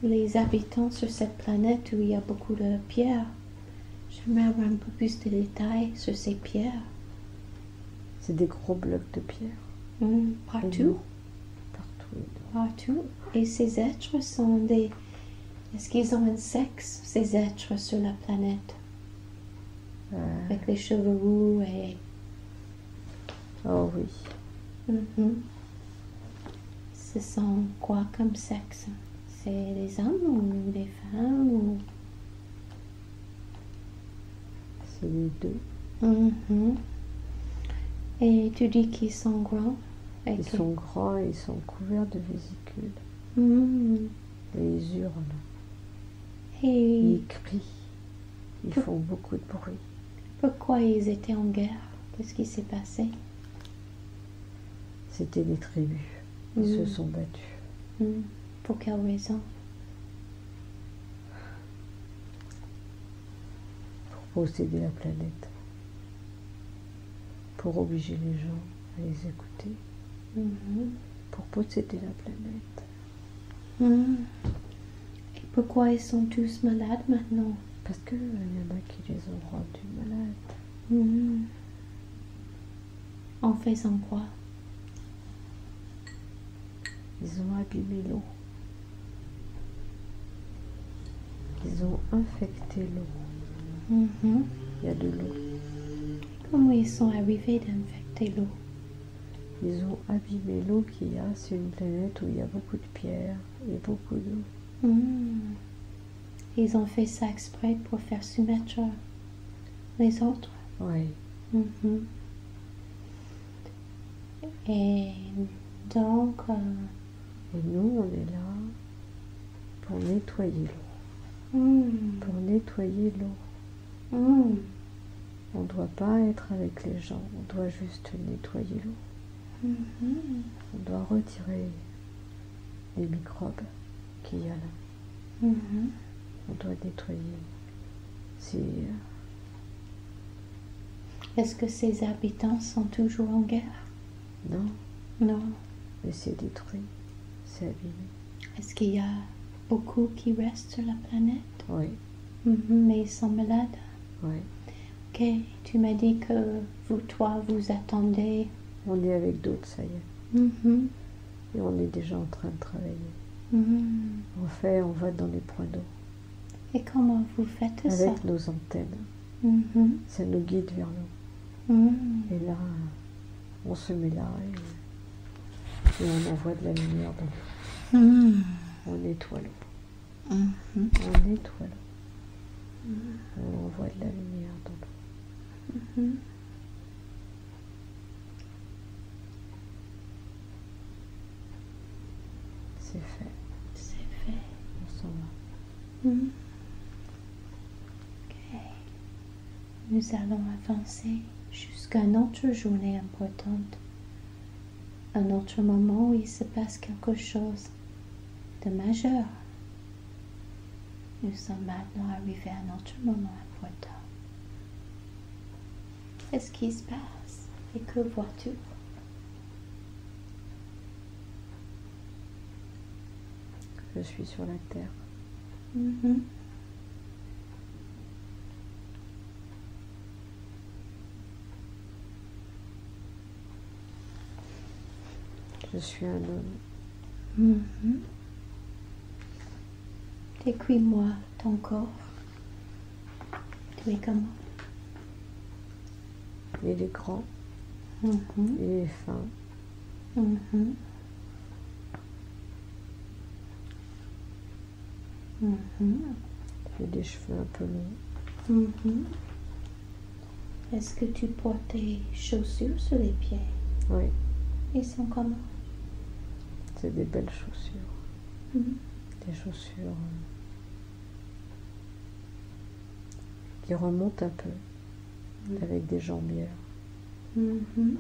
les habitants sur cette planète où il y a beaucoup de pierres, j'aimerais avoir un peu plus de détails sur ces pierres. C'est des gros blocs de pierre. Partout? Partout. Partout. Et ces êtres sont des... Est-ce qu'ils ont un sexe, ces êtres sur la planète? Avec les cheveux roux et... Oh oui. Ce sont quoi comme sexe? C'est des hommes ou des femmes ou... C'est les deux. Et tu dis qu'ils sont grands? Ils sont grands et ils sont couverts de vésicules. Et ils hurlent. Et ils crient. Ils font beaucoup de bruit. Pourquoi ils étaient en guerre? Qu'est-ce qui s'est passé? C'était des tribus. Ils se sont battus. Pour quelle raison? Pour posséder la planète. Pour obliger les gens à les écouter. Pour posséder la planète. Et pourquoi ils sont tous malades maintenant? Parce qu'il y en a qui les ont rendus malades. En faisant quoi? Ils ont abîmé l'eau. Ils ont infecté l'eau. Il y a de l'eau. Comment ils sont arrivés d'infecter l'eau? Ils ont abîmé l'eau qu'il y a. C'est une planète où il y a beaucoup de pierres et beaucoup d'eau. Ils ont fait ça exprès pour faire soumettre les autres? Oui. Et donc... Et nous, on est là pour nettoyer l'eau. Pour nettoyer l'eau. On ne doit pas être avec les gens, on doit juste nettoyer l'eau. On doit retirer les microbes qu'il y a là. Mhm. On doit nettoyer. Si, Est-ce que ces habitants sont toujours en guerre? non, Non. mais c'est détruit, c'est abîmé. Est-ce qu'il y a beaucoup qui restent sur la planète? Oui, Mhm, mais ils sont malades. oui. Ok, tu m'as dit que vous attendez. On est avec d'autres, ça y est. Mhm, Et on est déjà en train de travailler. mhm. On va dans les points d'eau. Et comment vous faites ça? Avec nos antennes. Mhm, Ça nous guide vers l'eau. mhm. Et là, on se met là et on envoie de la lumière dans l'eau. Mhm, On nettoie l'eau. mhm, On nettoie l'eau. On envoie de la lumière dans l'eau. mhm. C'est fait. C'est fait. On s'en va. Mhm. Ok. Nous allons avancer jusqu'à une autre journée importante. Un autre moment où il se passe quelque chose de majeur. Nous sommes maintenant arrivés à un autre moment important. Qu'est-ce qui se passe et que vois-tu? Je suis sur la terre. Mhm. Je suis un homme. Mhm. Décris-moi ton corps. Tu es comment? Il est grand, Mhm. il est fin. Mhm. Mhm. J'ai des cheveux un peu longs. Mhm. Est-ce que tu portes des chaussures sur les pieds? Oui, Ils sont comment? c'est des belles chaussures. Mhm. Des chaussures qui remontent un peu, avec des jambières. Mhm.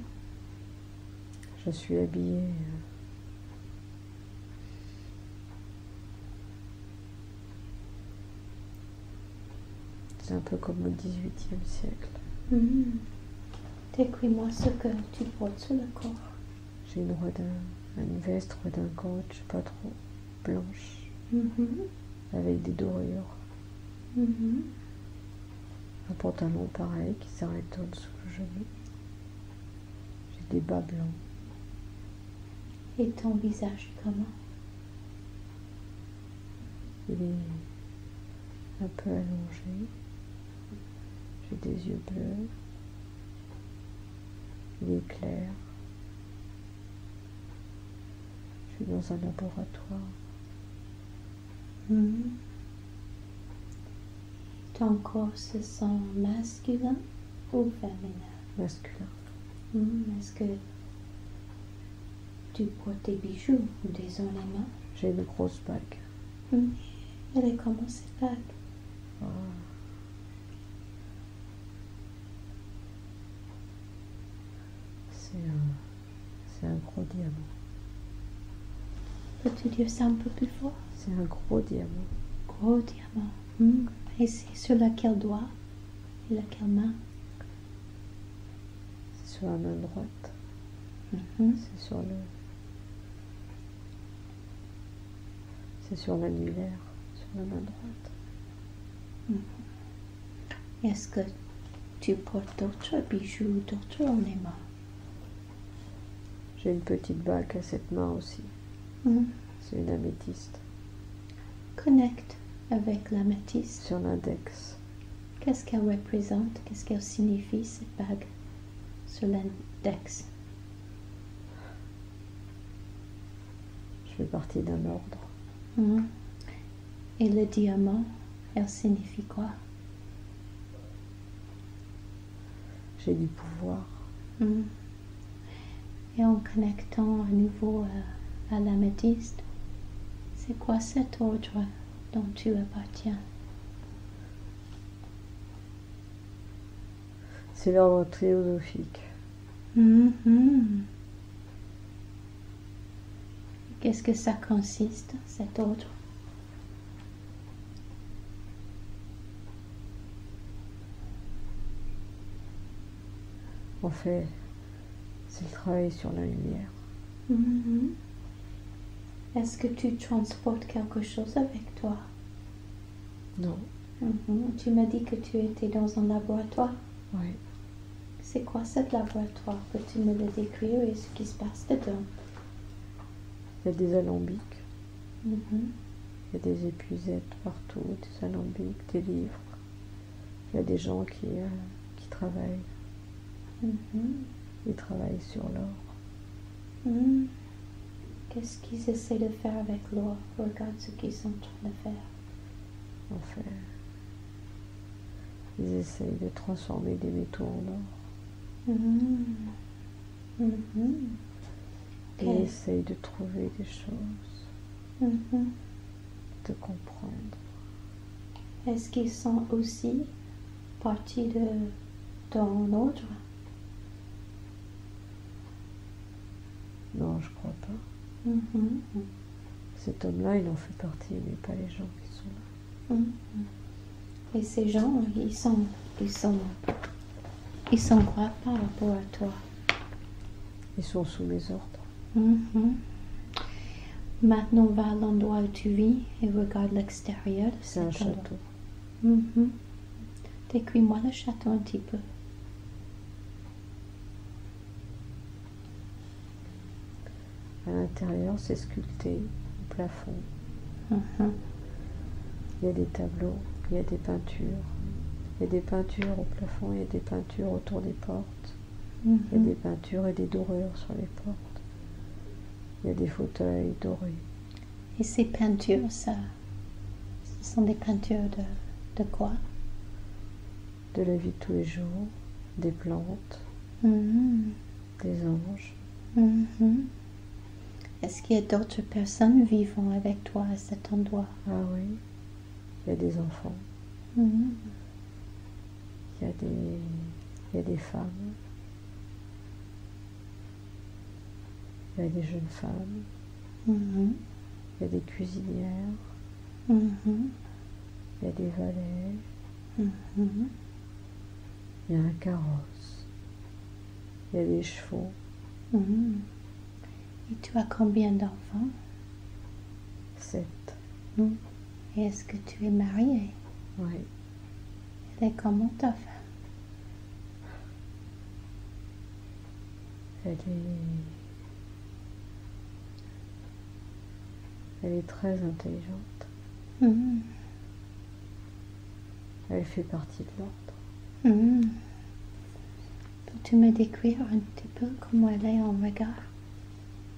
Je suis habillée c'est un peu comme au XVIIIe siècle. Mhm. Décris-moi ce que tu portes sur le corps. J'ai une veste redingote, je sais pas trop, blanche, Mhm. avec des dorures. Mhm. Un pantalon pareil qui s'arrête en dessous le genou. J'ai des bas blancs. Et ton visage est comment? Il est un peu allongé. J'ai des yeux bleus. Il est clair. Je suis dans un laboratoire. Mhm. Ton corps se sent masculin ou féminin? Masculin. Est-ce que tu portes des bijoux ou des ornements? J'ai une grosse bague. Elle est comment cette bague? Ah. C'est un gros diamant. Peux-tu dire ça un peu plus fort? C'est un gros diamant. Gros diamant. Et c'est sur laquelle doigt et laquelle main? C'est sur la main droite. C'est sur l'annulaire, sur la main droite. Est-ce que tu portes d'autres bijoux, d'autres ornements? J'ai une petite bague à cette main aussi. C'est une améthyste. Connecte avec l'améthyste. Sur l'index. Qu'est-ce qu'elle représente? Qu'est-ce qu'elle signifie, cette bague sur l'index? Je fais partie d'un ordre. Et le diamant, elle signifie quoi? J'ai du pouvoir. Et en connectant à nouveau à l'améthyste, c'est quoi cet ordre dont tu appartiens? C'est l'ordre théosophique. Qu'est-ce que ça consiste, cet ordre? En fait, c'est le travail sur la lumière. Mhm. Est-ce que tu transportes quelque chose avec toi? Non. Mhm. Tu m'as dit que tu étais dans un laboratoire. Oui. C'est quoi ce laboratoire? Peux-tu me le décrire et ce qui se passe dedans? Il y a des alambics, Mhm. il y a des épuisettes partout, des alambics, des livres. Il y a des gens qui travaillent. Mhm. Ils travaillent sur l'or. Mhm. Qu'est-ce qu'ils essaient de faire avec l'or? Regarde ce qu'ils sont en train de faire. En fait, ils essayent de transformer des métaux en or. Mhm. Mhm. Et Ok. essayent de trouver des choses, Mhm. de comprendre. Est-ce qu'ils sont aussi partis de ton ordre? Non, je crois pas. Mhm. Cet homme-là, il en fait partie, mais pas les gens qui sont là. Mhm. Et ces gens, ils sont quoi par rapport à toi? Ils sont sous mes ordres. Mhm. Maintenant, va à l'endroit où tu vis et regarde l'extérieur de C'est un cet endroit. château. Mhm. Décris-moi le château un petit peu. À l'intérieur, c'est sculpté au plafond. Mhm. Il y a des tableaux, il y a des peintures. Il y a des peintures au plafond, il y a des peintures autour des portes. Il y a Mhm. des peintures et des dorures sur les portes. Il y a des fauteuils dorés. Et ces peintures, ce sont des peintures de quoi? De la vie de tous les jours, des plantes, Mhm. des anges. Mhm. Est-ce qu'il y a d'autres personnes vivant avec toi à cet endroit? Ah oui, il y a des enfants, Mhm. il y a des femmes, il y a des jeunes femmes, Mhm. il y a des cuisinières, Mhm. il y a des valets, Mhm. il y a un carrosse, il y a des chevaux. Mhm. Et tu as combien d'enfants? 7. Mhm. Et est-ce que tu es mariée? Oui, Elle est comment ta femme? elle est très intelligente. Mhm. Elle fait partie de l'ordre. Mhm. Peux-tu me décrire un petit peu comment elle est en regard?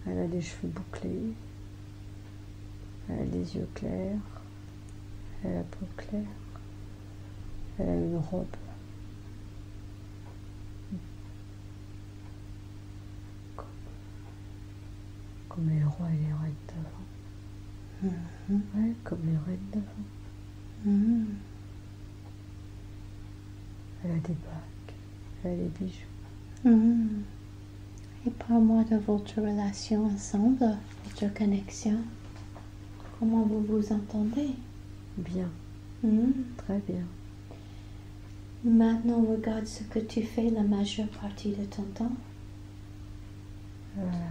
Elle a des cheveux bouclés, elle a des yeux clairs, elle a la peau claire, elle a une robe. Comme les rois et les reines d'avant. Mhm. Ouais, comme les reines d'avant. Mhm. Elle a des bagues, elle a des bijoux. Mhm. Et parle-moi de votre relation ensemble, votre connexion. Comment vous vous entendez? Bien, Mhm. très bien. Maintenant, regarde ce que tu fais la majeure partie de ton temps.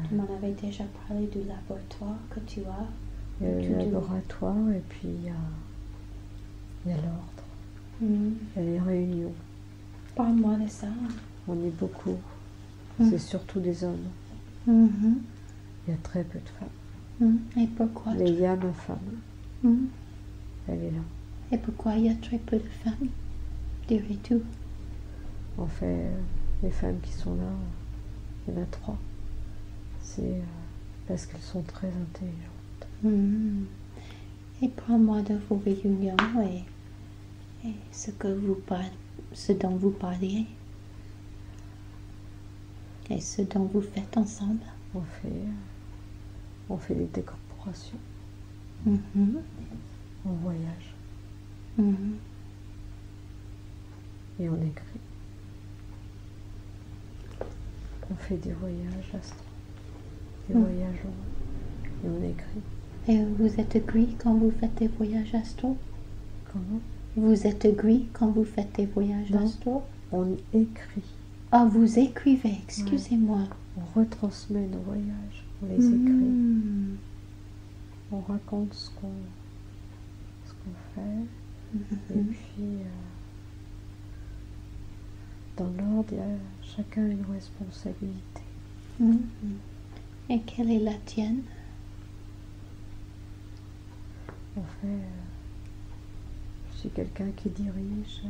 Tu m'en avais déjà parlé du laboratoire que tu as. Il y a Tu le devais- laboratoire et puis il y a l'ordre, Mhm. il y a les réunions. Parle-moi de ça. On est beaucoup, Mhm. c'est surtout des hommes. Mhm. Il y a très peu de femmes. Mhm. Et pourquoi? Mais il y a ma femme, Mhm. elle est là. Et pourquoi il y a très peu de femmes, dirais-tu? En fait, les femmes qui sont là, il y en a 3. C'est parce qu'elles sont très intelligentes. Mhm. Et parle-moi de vos réunions et ce dont vous parliez et ce dont vous faites ensemble. On fait des décorporations, Mhm. on voyage Mhm. et on écrit. On fait des voyages astraux, des voyages et on écrit. Et vous êtes gris quand vous faites des voyages astraux? Comment? Vous êtes gris quand vous faites des voyages Non. astraux? On écrit. Ah, vous écrivez, excusez-moi. On retransmet nos voyages, on les écrit. Mm. On raconte ce qu'on fait. Et puis, dans l'ordre, il y a chacun une responsabilité. Mhm. Et quelle est la tienne? En fait, je suis quelqu'un qui dirige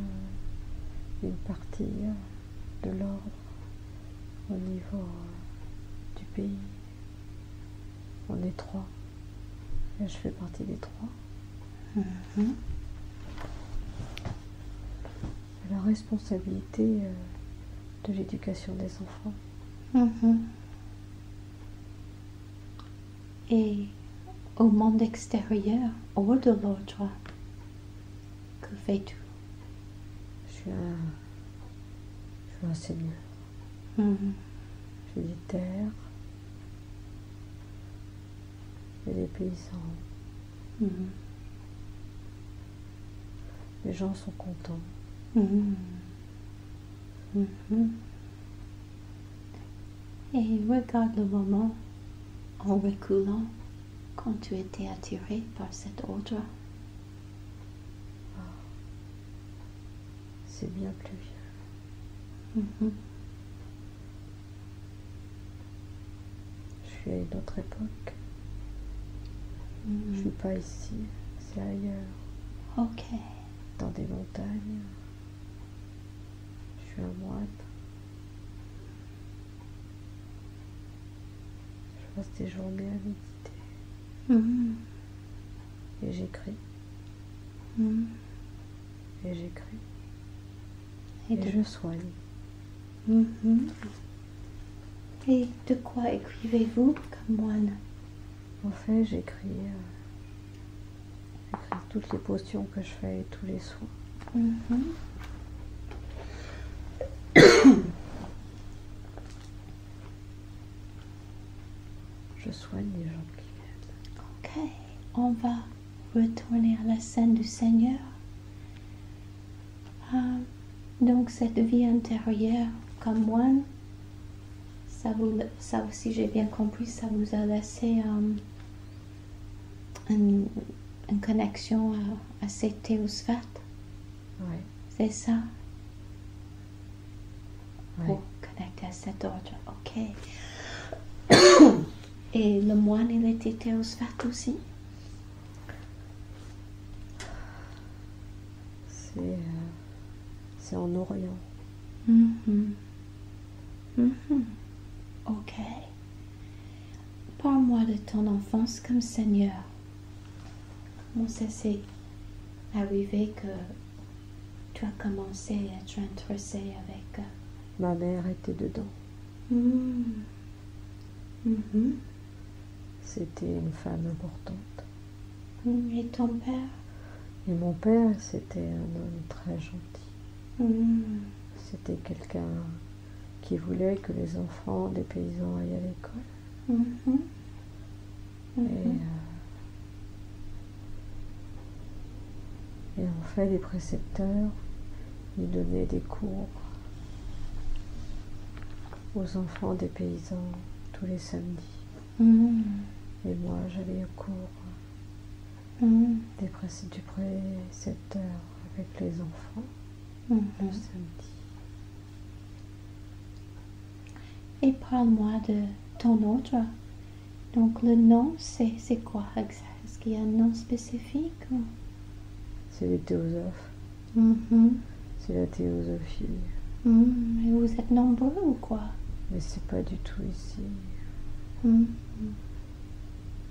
une partie de l'ordre au niveau du pays. On est 3. Et je fais partie des 3. Mhm. La responsabilité de l'éducation des enfants. Mhm. Et au monde extérieur, hors de l'ordre, que fais-tu? Je suis un seigneur. Mhm. J'ai des terres et des paysans. Mhm. Les gens sont contents. Mhm. Mhm. Et regarde le moment en reculant quand tu étais attiré par cet ordre. C'est bien plus vieux. Mhm. Je suis à une autre époque. Mhm. Je suis pas ici, c'est ailleurs, Ok. dans des montagnes. Je suis un moine. Je passe des journées à méditer. Mhm. Et j'écris. Mhm. Et j'écris. Et Et je soigne. Mhm. Et de quoi écrivez-vous comme moine? En fait, j'écris toutes les potions que je fais tous les soirs. Mhm. Je soigne les gens qui viennent. Ok, on va retourner à la scène du Seigneur. Donc cette vie intérieure comme moine, ça aussi j'ai bien compris, ça vous a laissé une connexion à ces théosophes. Ouais. C'est ça? Ouais. Pour connecter à cet ordre, ok. Et le moine, il était théosophe aussi? C'est en Orient. Mhm. Mhm. Ok. Parle-moi de ton enfance comme Seigneur. Comment ça s'est arrivé que tu as commencé à être intéressé avec... Ma mère était dedans. Mhm. Mhm. C'était une femme importante. Et ton père? Et mon père, c'était un homme très gentil. Mhm. C'était quelqu'un qui voulait que les enfants des paysans aillent à l'école. Mhm. Mhm. Et en fait, les précepteurs, ils donnaient des cours aux enfants des paysans tous les samedis. Mhm. Et moi, j'allais au cours Mhm. du précepteur avec les enfants Mhm. le samedi. Et parle-moi de ton ordre. Donc le nom, c'est quoi exact? Est-ce qu'il y a un nom spécifique? Ou... C'est les théosophes. Mhm. C'est la théosophie. Et vous êtes nombreux ou quoi? Mais c'est pas du tout ici. Mhm.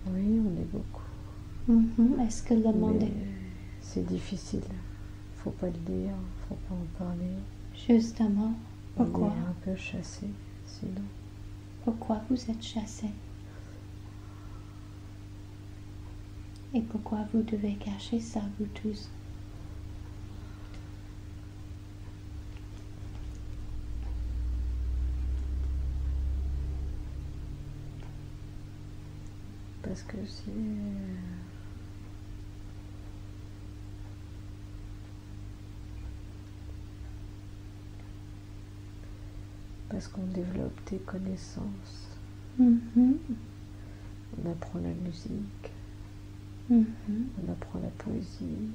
Oui, on est beaucoup. Est-ce que le monde Mais est... c'est difficile. Faut pas le dire, faut pas en parler. Justement, On pourquoi? est un peu chassé, sinon. Pourquoi vous êtes chassés? Et pourquoi vous devez cacher ça, vous tous? Parce que c'est... Parce qu'on développe des connaissances. Mhm. On apprend la musique. Mhm. On apprend la poésie.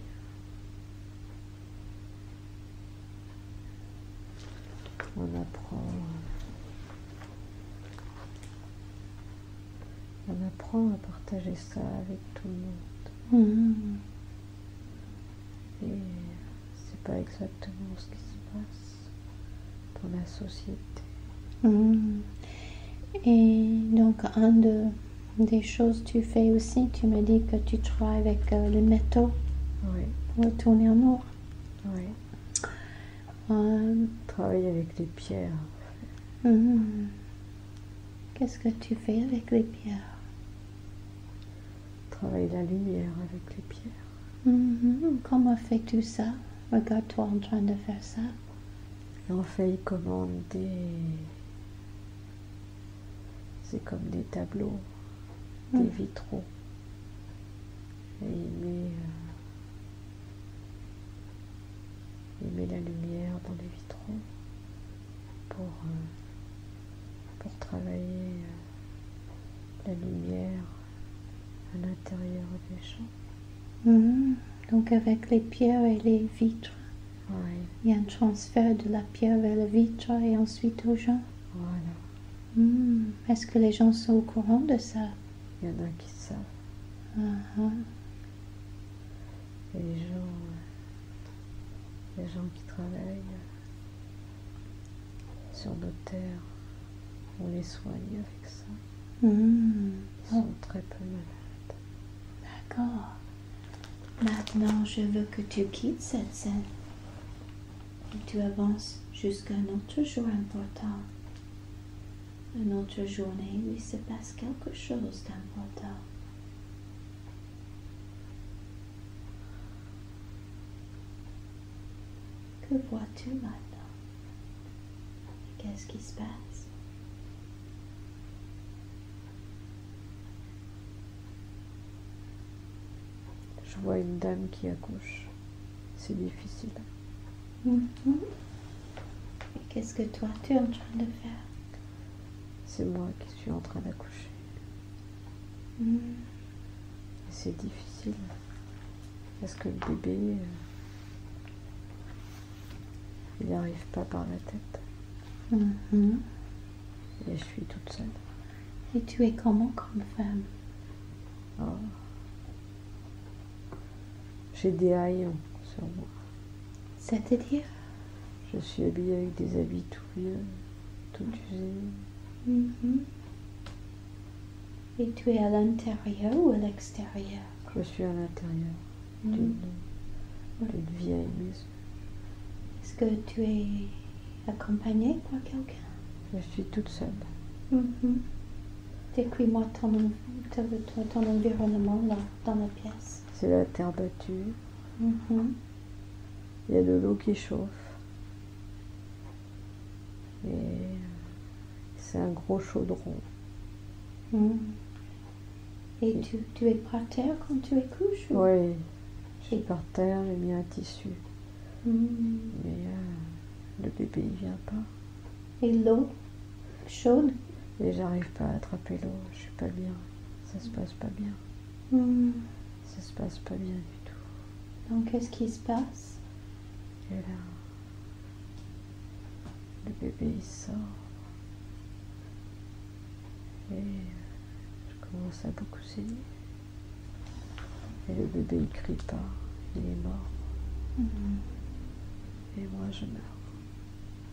On apprend à partager ça avec tout le monde. Mhm. Et c'est pas exactement ce qui se passe dans la société. Mhm. Et donc, des choses que tu fais aussi, tu m'as dit que tu travailles avec le métaux Oui, pour retourner en or. oui. Euh, Travailler avec les pierres. mhm. Qu'est-ce que tu fais avec les pierres? Travailler la lumière avec les pierres. Mhm. Comment fais-tu ça? Regarde-toi en train de faire ça. Et en fait, ils commandent c'est comme des tableaux, des vitraux. Et il met la lumière dans les vitraux pour travailler la lumière à l'intérieur des gens. Mhm. Donc avec les pierres et les vitres, Oui, il y a un transfert de la pierre vers le vitre et ensuite aux gens. voilà. Mhm. Est-ce que les gens sont au courant de ça? Il y en a qui savent. Ah. Et les gens qui travaillent sur nos terres, on les soigne avec ça. Mhm. Ils sont très peu malades. D'accord. Maintenant, je veux que tu quittes cette scène et tu avances jusqu'à un autre jour important. Une autre journée où il se passe quelque chose d'important. Que vois-tu maintenant? Qu'est-ce qui se passe? Je vois une dame qui accouche. C'est difficile. Mhm. Et qu'est-ce que toi, tu es en train de faire? C'est moi qui suis en train d'accoucher. Mhm. Et c'est difficile. Parce que le bébé, il n'arrive pas par la tête. Mhm. Et je suis toute seule. Et tu es comment comme femme? Oh. J'ai des haillons sur moi. C'est-à-dire? Je suis habillée avec des habits tout vieux, tout usés. Mhm. Et tu es à l'intérieur ou à l'extérieur? Je suis à l'intérieur Mhm. d'une vieille maison. Est-ce que tu es accompagnée par quelqu'un? Je suis toute seule. Mhm. Décris-moi ton environnement là, dans la pièce. C'est la terre battue. Mhm. Il y a de l'eau qui chauffe. Et c'est un gros chaudron. Mhm. Et tu es par terre quand tu es couche? Oui, je suis par terre, j'ai mis un tissu. Mhm. Mais le bébé il vient pas. Et l'eau chaude? Et j'arrive pas à attraper l'eau, je suis pas bien. Ça se passe pas bien. Mhm. Ça se passe pas bien du tout. Donc qu'est-ce qui se passe? Et là, le bébé il sort. Et je commence à beaucoup saigner. Et le bébé il crie pas, il est mort. Mhm. Et moi je meurs.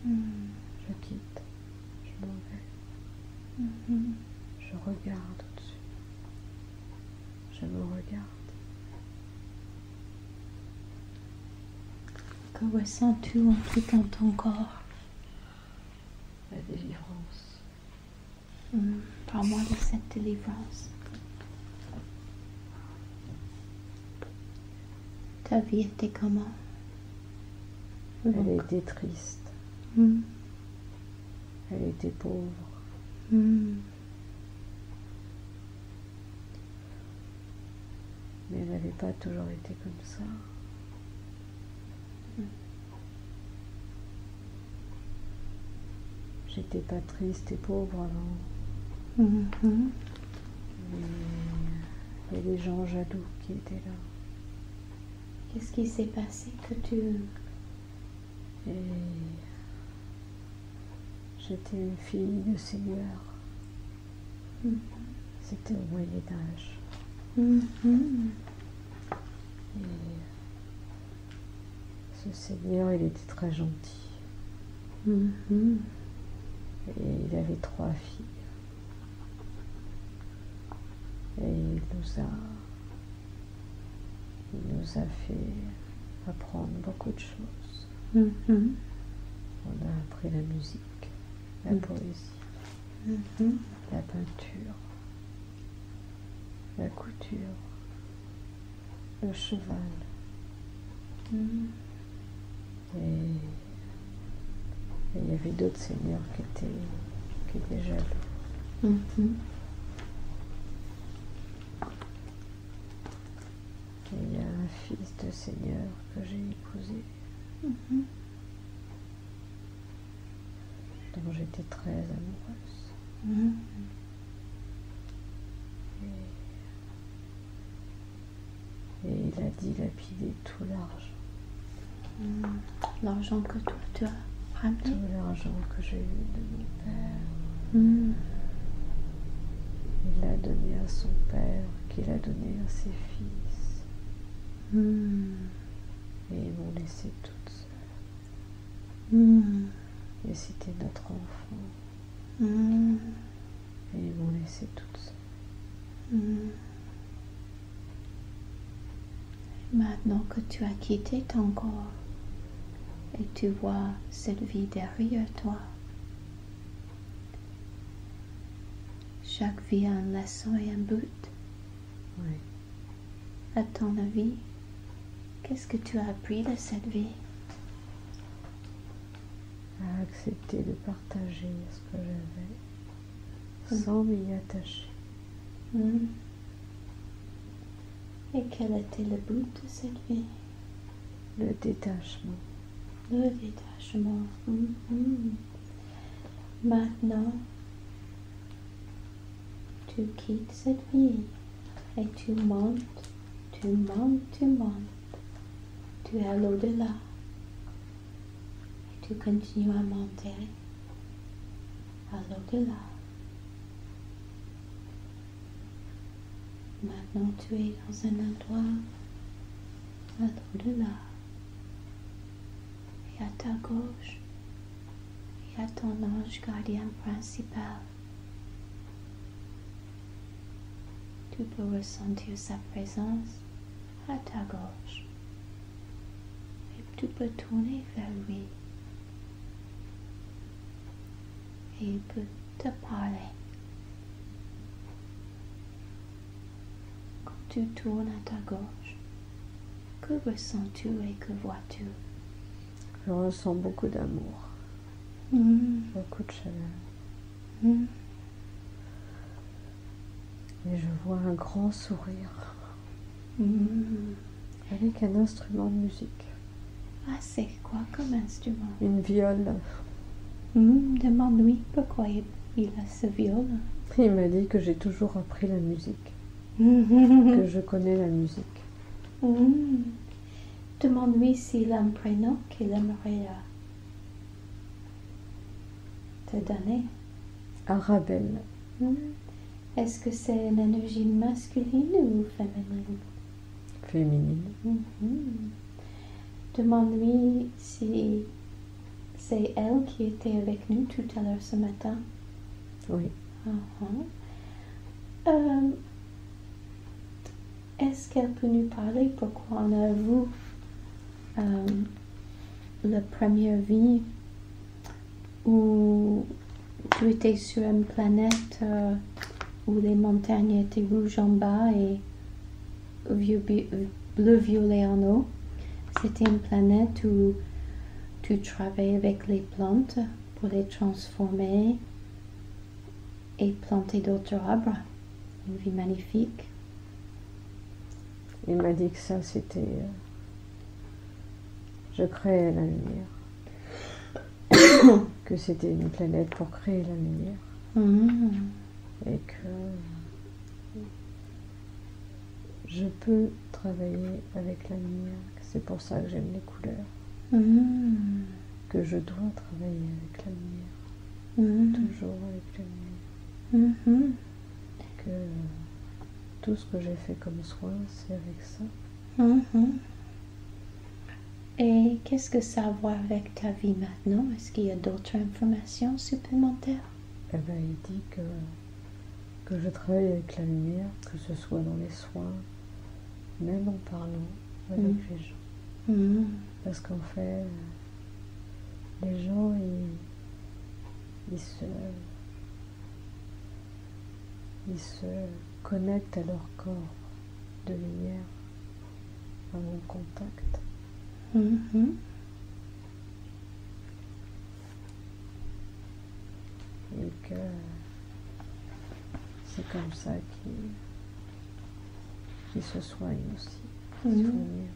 Mhm. Je quitte, je m'en vais. Mhm. Je regarde au-dessus. Je me regarde. Que ressens-tu en quittant ton corps? La délivrance. Parle-moi de cette délivrance. Ta vie était comment? Elle était triste. Mm. Elle était pauvre. Mm. Mais elle n'avait pas toujours été comme ça. J'étais pas triste et pauvre avant. Mhm. Mais il y a des gens jaloux qui étaient là. Qu'est-ce qui s'est passé que tu... Et j'étais une fille de seigneur. Mhm. C'était au Moyen-Âge. Mhm. Et ce seigneur, il était très gentil. Mhm. Et il avait 3 filles. Et il nous a fait apprendre beaucoup de choses. Mhm. On a appris la musique, la poésie, Mhm. la peinture, la couture, le cheval. Mhm. Et il y avait d'autres seigneurs qui étaient jaloux. Mhm. Et il y a un fils de seigneur que j'ai épousé, Mhm. dont j'étais très amoureuse. Mhm. Et il a dilapidé tout l'argent. Mhm. L'argent que toi tu as ramené. Tout l'argent que j'ai eu de mon père. Mhm. Il l'a donné à son père, qui l'a donné à ses fils. Mhm. Et ils m'ont laissé toute seule. Mhm. Et c'était notre enfant. Mhm. Et ils m'ont laissé toute seule. Mhm. Maintenant que tu as quitté ton corps et tu vois cette vie derrière toi, chaque vie a une leçon et un but. Oui. À ton avis, qu'est-ce que tu as appris de cette vie? À accepter de partager ce que j'avais sans m'y attacher. Mhm. Et quel était le but de cette vie? Le détachement. Le détachement. Mhm. Maintenant, tu quittes cette vie et tu montes, tu montes, tu montes. Tu es à l'au-delà. Et tu continues à monter à l'au-delà. Maintenant, tu es dans un endroit à l'au-delà. Et à ta gauche, il y a ton ange gardien principal. Tu peux ressentir sa présence à ta gauche. Et tu peux tourner vers lui. Et il peut te parler. Quand tu tournes à ta gauche, que ressens-tu et que vois-tu? Je ressens beaucoup d'amour, beaucoup de chaleur. Et je vois un grand sourire avec un instrument de musique. Ah, c'est quoi comme instrument? Une viole. Demande-lui pourquoi il a ce viol. Il m'a dit que j'ai toujours appris la musique, que je connais la musique. Demande-lui s'il a un prénom qu'il aimerait te donner. Arabelle. Est-ce que c'est une énergie masculine ou féminine? Féminine. Demande-lui si c'est elle qui était avec nous tout à l'heure ce matin. Oui. Est-ce qu'elle peut nous parler pourquoi on a vu la première vie où tu étais sur une planète où les montagnes étaient rouges en bas et bleu-violet en haut? C'était une planète où tu travailles avec les plantes pour les transformer et planter d'autres arbres. Une vie magnifique. il m'a dit que ça, c'était... je créais la lumière. Que c'était une planète pour créer la lumière. Et que je peux travailler avec la lumière. C'est pour ça que j'aime les couleurs. Que je dois travailler avec la lumière. Toujours avec la lumière. Que tout ce que j'ai fait comme soin, c'est avec ça. Et qu'est-ce que ça a à voir avec ta vie maintenant? Est-ce qu'il y a d'autres informations supplémentaires? Eh bien, il dit que je travaille avec la lumière, que ce soit dans les soins, même en parlant avec les gens. Parce qu'en fait, les gens, ils se connectent à leur corps de lumière, à mon contact. Et que c'est comme ça qu'ils se soignent aussi. Ils font mieux.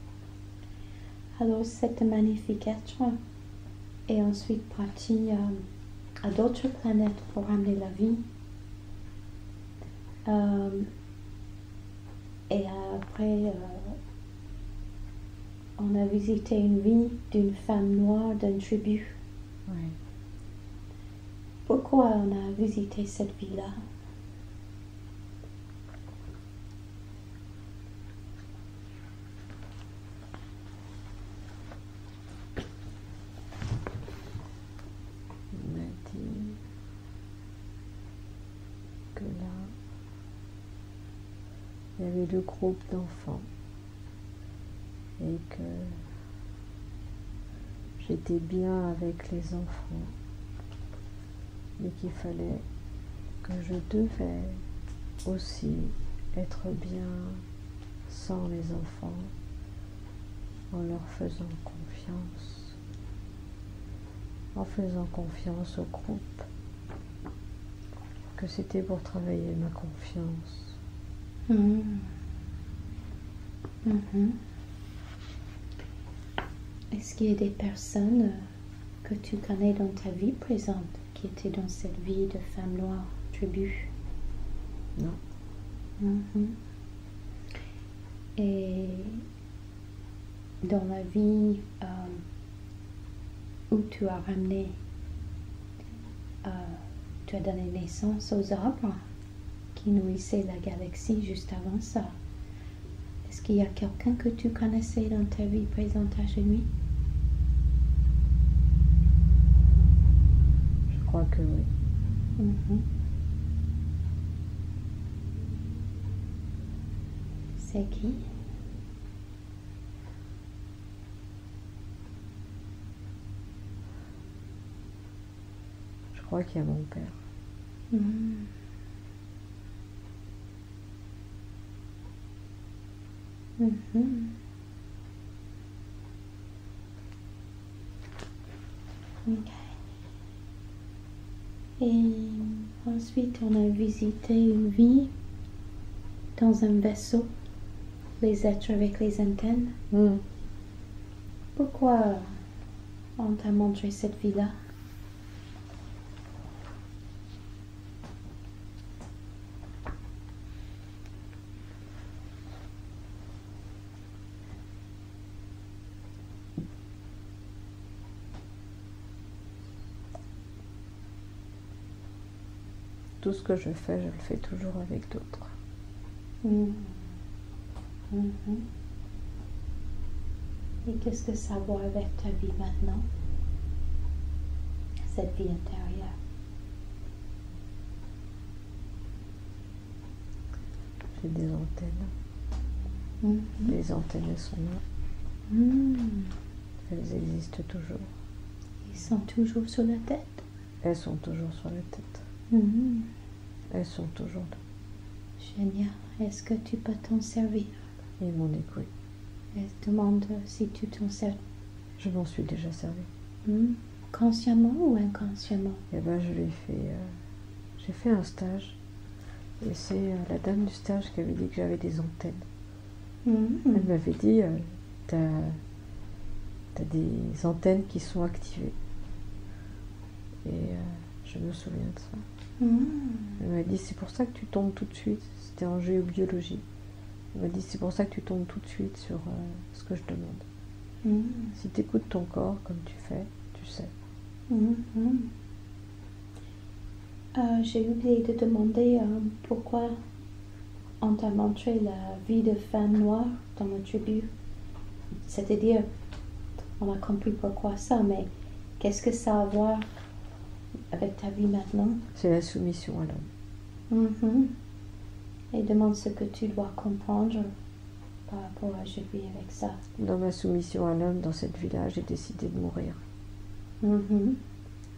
Alors cette magnifique être est ensuite parti à d'autres planètes pour ramener la vie. Et après, on a visité une vie d'une femme noire d'une tribu. Oui. Pourquoi on a visité cette vie-là? Il m'a dit que là, il y avait deux groupes d'enfants et que j'étais bien avec les enfants, mais qu'il fallait que je devais aussi être bien sans les enfants, en leur faisant confiance, en faisant confiance au groupe, que c'était pour travailler ma confiance. Est-ce qu'il y a des personnes que tu connais dans ta vie présente qui étaient dans cette vie de femme noire, tribu? Non. Et dans la vie où tu as ramené, tu as donné naissance aux arbres qui nourrissaient la galaxie juste avant ça. Est-ce qu'il y a quelqu'un que tu connaissais dans ta vie présente à lui? Je crois que oui. C'est qui? Je crois qu'il y a mon père. Ok. Et ensuite, on a visité une vie dans un vaisseau, les êtres avec les antennes. Pourquoi on t'a montré cette vie-là? Tout ce que je fais, je le fais toujours avec d'autres. Et qu'est-ce que ça va avec ta vie maintenant? Cette vie intérieure. J'ai des antennes. Les antennes, elles sont là. Elles existent toujours. Ils sont toujours sur la tête? Elles sont toujours sur la tête. Elles sont toujours là. Génial. Est-ce que tu peux t'en servir? Ils m'ont dit que oui. Elle demande si tu t'en sers. Je m'en suis déjà servi. Consciemment ou inconsciemment? Eh ben, j'ai fait un stage. Et c'est la dame du stage qui avait dit que j'avais des antennes. Elle m'avait dit, t'as des antennes qui sont activées. Et je me souviens de ça. Elle m'a dit, c'est pour ça que tu tombes tout de suite. C'était en géobiologie. Elle m'a dit, c'est pour ça que tu tombes tout de suite sur ce que je demande. Si tu écoutes ton corps comme tu fais, tu sais. J'ai oublié de demander pourquoi on t'a montré la vie de femme noire dans la tribu. C'est-à-dire, on a compris pourquoi ça, mais qu'est-ce que ça a à voir avec ta vie maintenant? C'est la soumission à l'homme. Et demande ce que tu dois comprendre par rapport à je vis avec ça. Dans ma soumission à l'homme, dans cette vie-là, j'ai décidé de mourir. Et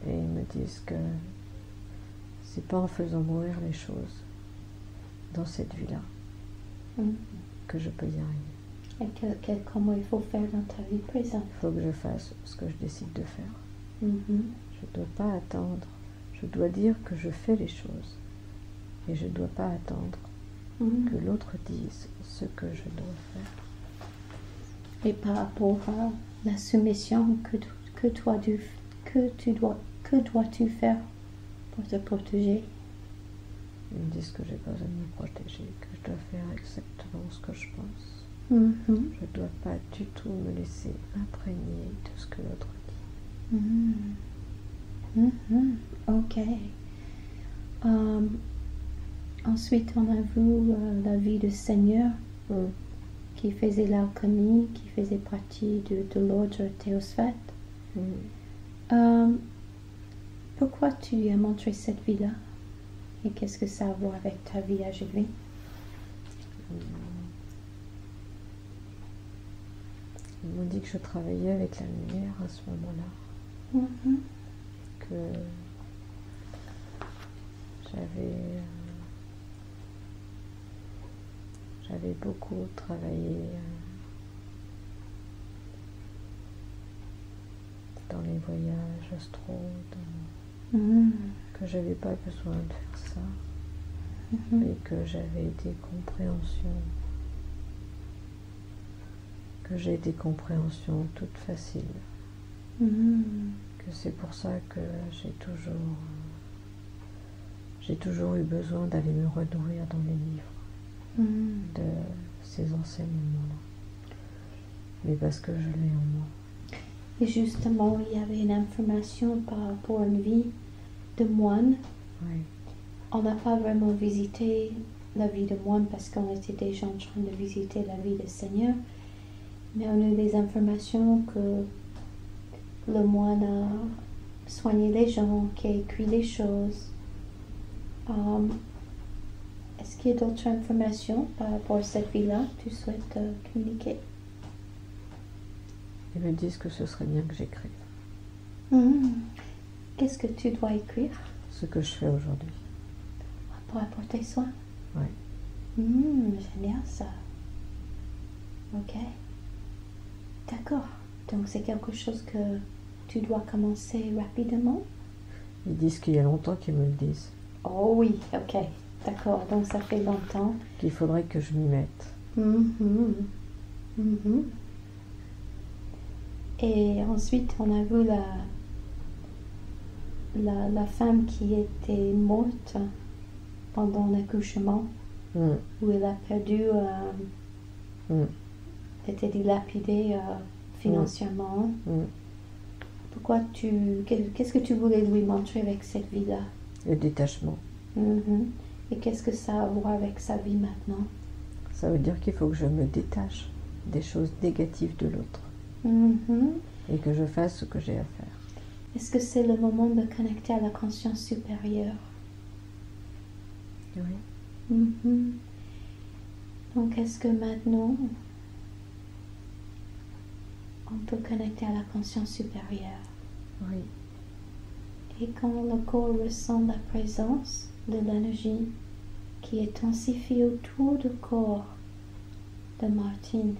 ils me disent que c'est pas en faisant mourir les choses dans cette vie-là que je peux y arriver. Et comment il faut faire dans ta vie présente? Il faut que je fasse ce que je décide de faire. Je ne dois pas attendre. Je dois dire que je fais les choses. Et je ne dois pas attendre que l'autre dise ce que je dois faire. Et par rapport à la soumission, que dois-tu faire pour te protéger? Ils me disent que j'ai pas besoin de me protéger, que je dois faire exactement ce que je pense. Je ne dois pas du tout me laisser imprégner de ce que l'autre dit. Ok. Ensuite, on a vu la vie du Seigneur qui faisait l'alchimie, qui faisait partie de l'ordre théosophate. Pourquoi tu lui as montré cette vie-là? Et qu'est-ce que ça a à voir avec ta vie à Jésus? Ils m'ont dit que je travaillais avec la lumière à ce moment-là. Que j'avais beaucoup travaillé dans les voyages astraux, que j'avais pas besoin de faire ça, et que j'avais des compréhensions, toutes faciles, que c'est pour ça que j'ai toujours eu besoin d'aller me renourrir dans les livres de ces enseignements-là, mais parce que je l'ai en moi. Et justement, il y avait une information par rapport à une vie de moine. Oui. On n'a pas vraiment visité la vie de moine parce qu'on était déjà en train de visiter la vie du Seigneur, mais on a eu des informations que le moine a soigné les gens, qui a écrit des choses. Est-ce qu'il y a d'autres informations par rapport à cette vie-là que tu souhaites communiquer? Ils me disent que ce serait bien que j'écrive. Qu'est-ce que tu dois écrire? Ce que je fais aujourd'hui. Pour apporter soin? Oui. J'aime bien ça. Ok. D'accord. Donc c'est quelque chose que tu dois commencer rapidement? Ils disent qu'il y a longtemps qu'ils me le disent. Oh oui, ok. D'accord. Donc ça fait longtemps. Qu'il faudrait que je m'y mette. Et ensuite, on a vu la femme qui était morte pendant l'accouchement, où elle a perdu, elle était dilapidée financièrement. Pourquoi qu'est-ce que tu voulais lui montrer avec cette vie-là? Le détachement. Et qu'est-ce que ça a à voir avec sa vie maintenant? Ça veut dire qu'il faut que je me détache des choses négatives de l'autre. Et que je fasse ce que j'ai à faire. Est-ce que c'est le moment de connecter à la conscience supérieure? Oui. Donc, est-ce que maintenant, on peut connecter à la conscience supérieure? Oui. Et quand le corps ressent la présence de l'énergie qui est intensifiée autour du corps de Martine,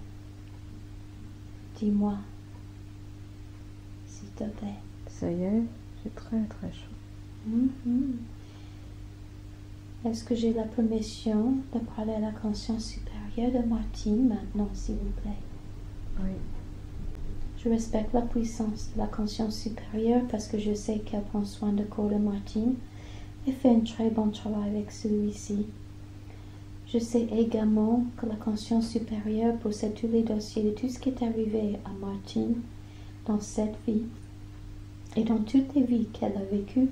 dis-moi, s'il te plaît. Ça y est, j'ai très très chaud. Est-ce que j'ai la permission de parler à la conscience supérieure? supérieure de Martine maintenant, s'il vous plaît. Oui, Je respecte la puissance de la conscience supérieure parce que je sais qu'elle prend soin du corps de Martine et fait un très bon travail avec celui-ci. Je sais également que la conscience supérieure possède tous les dossiers de tout ce qui est arrivé à Martine dans cette vie et dans toutes les vies qu'elle a vécues.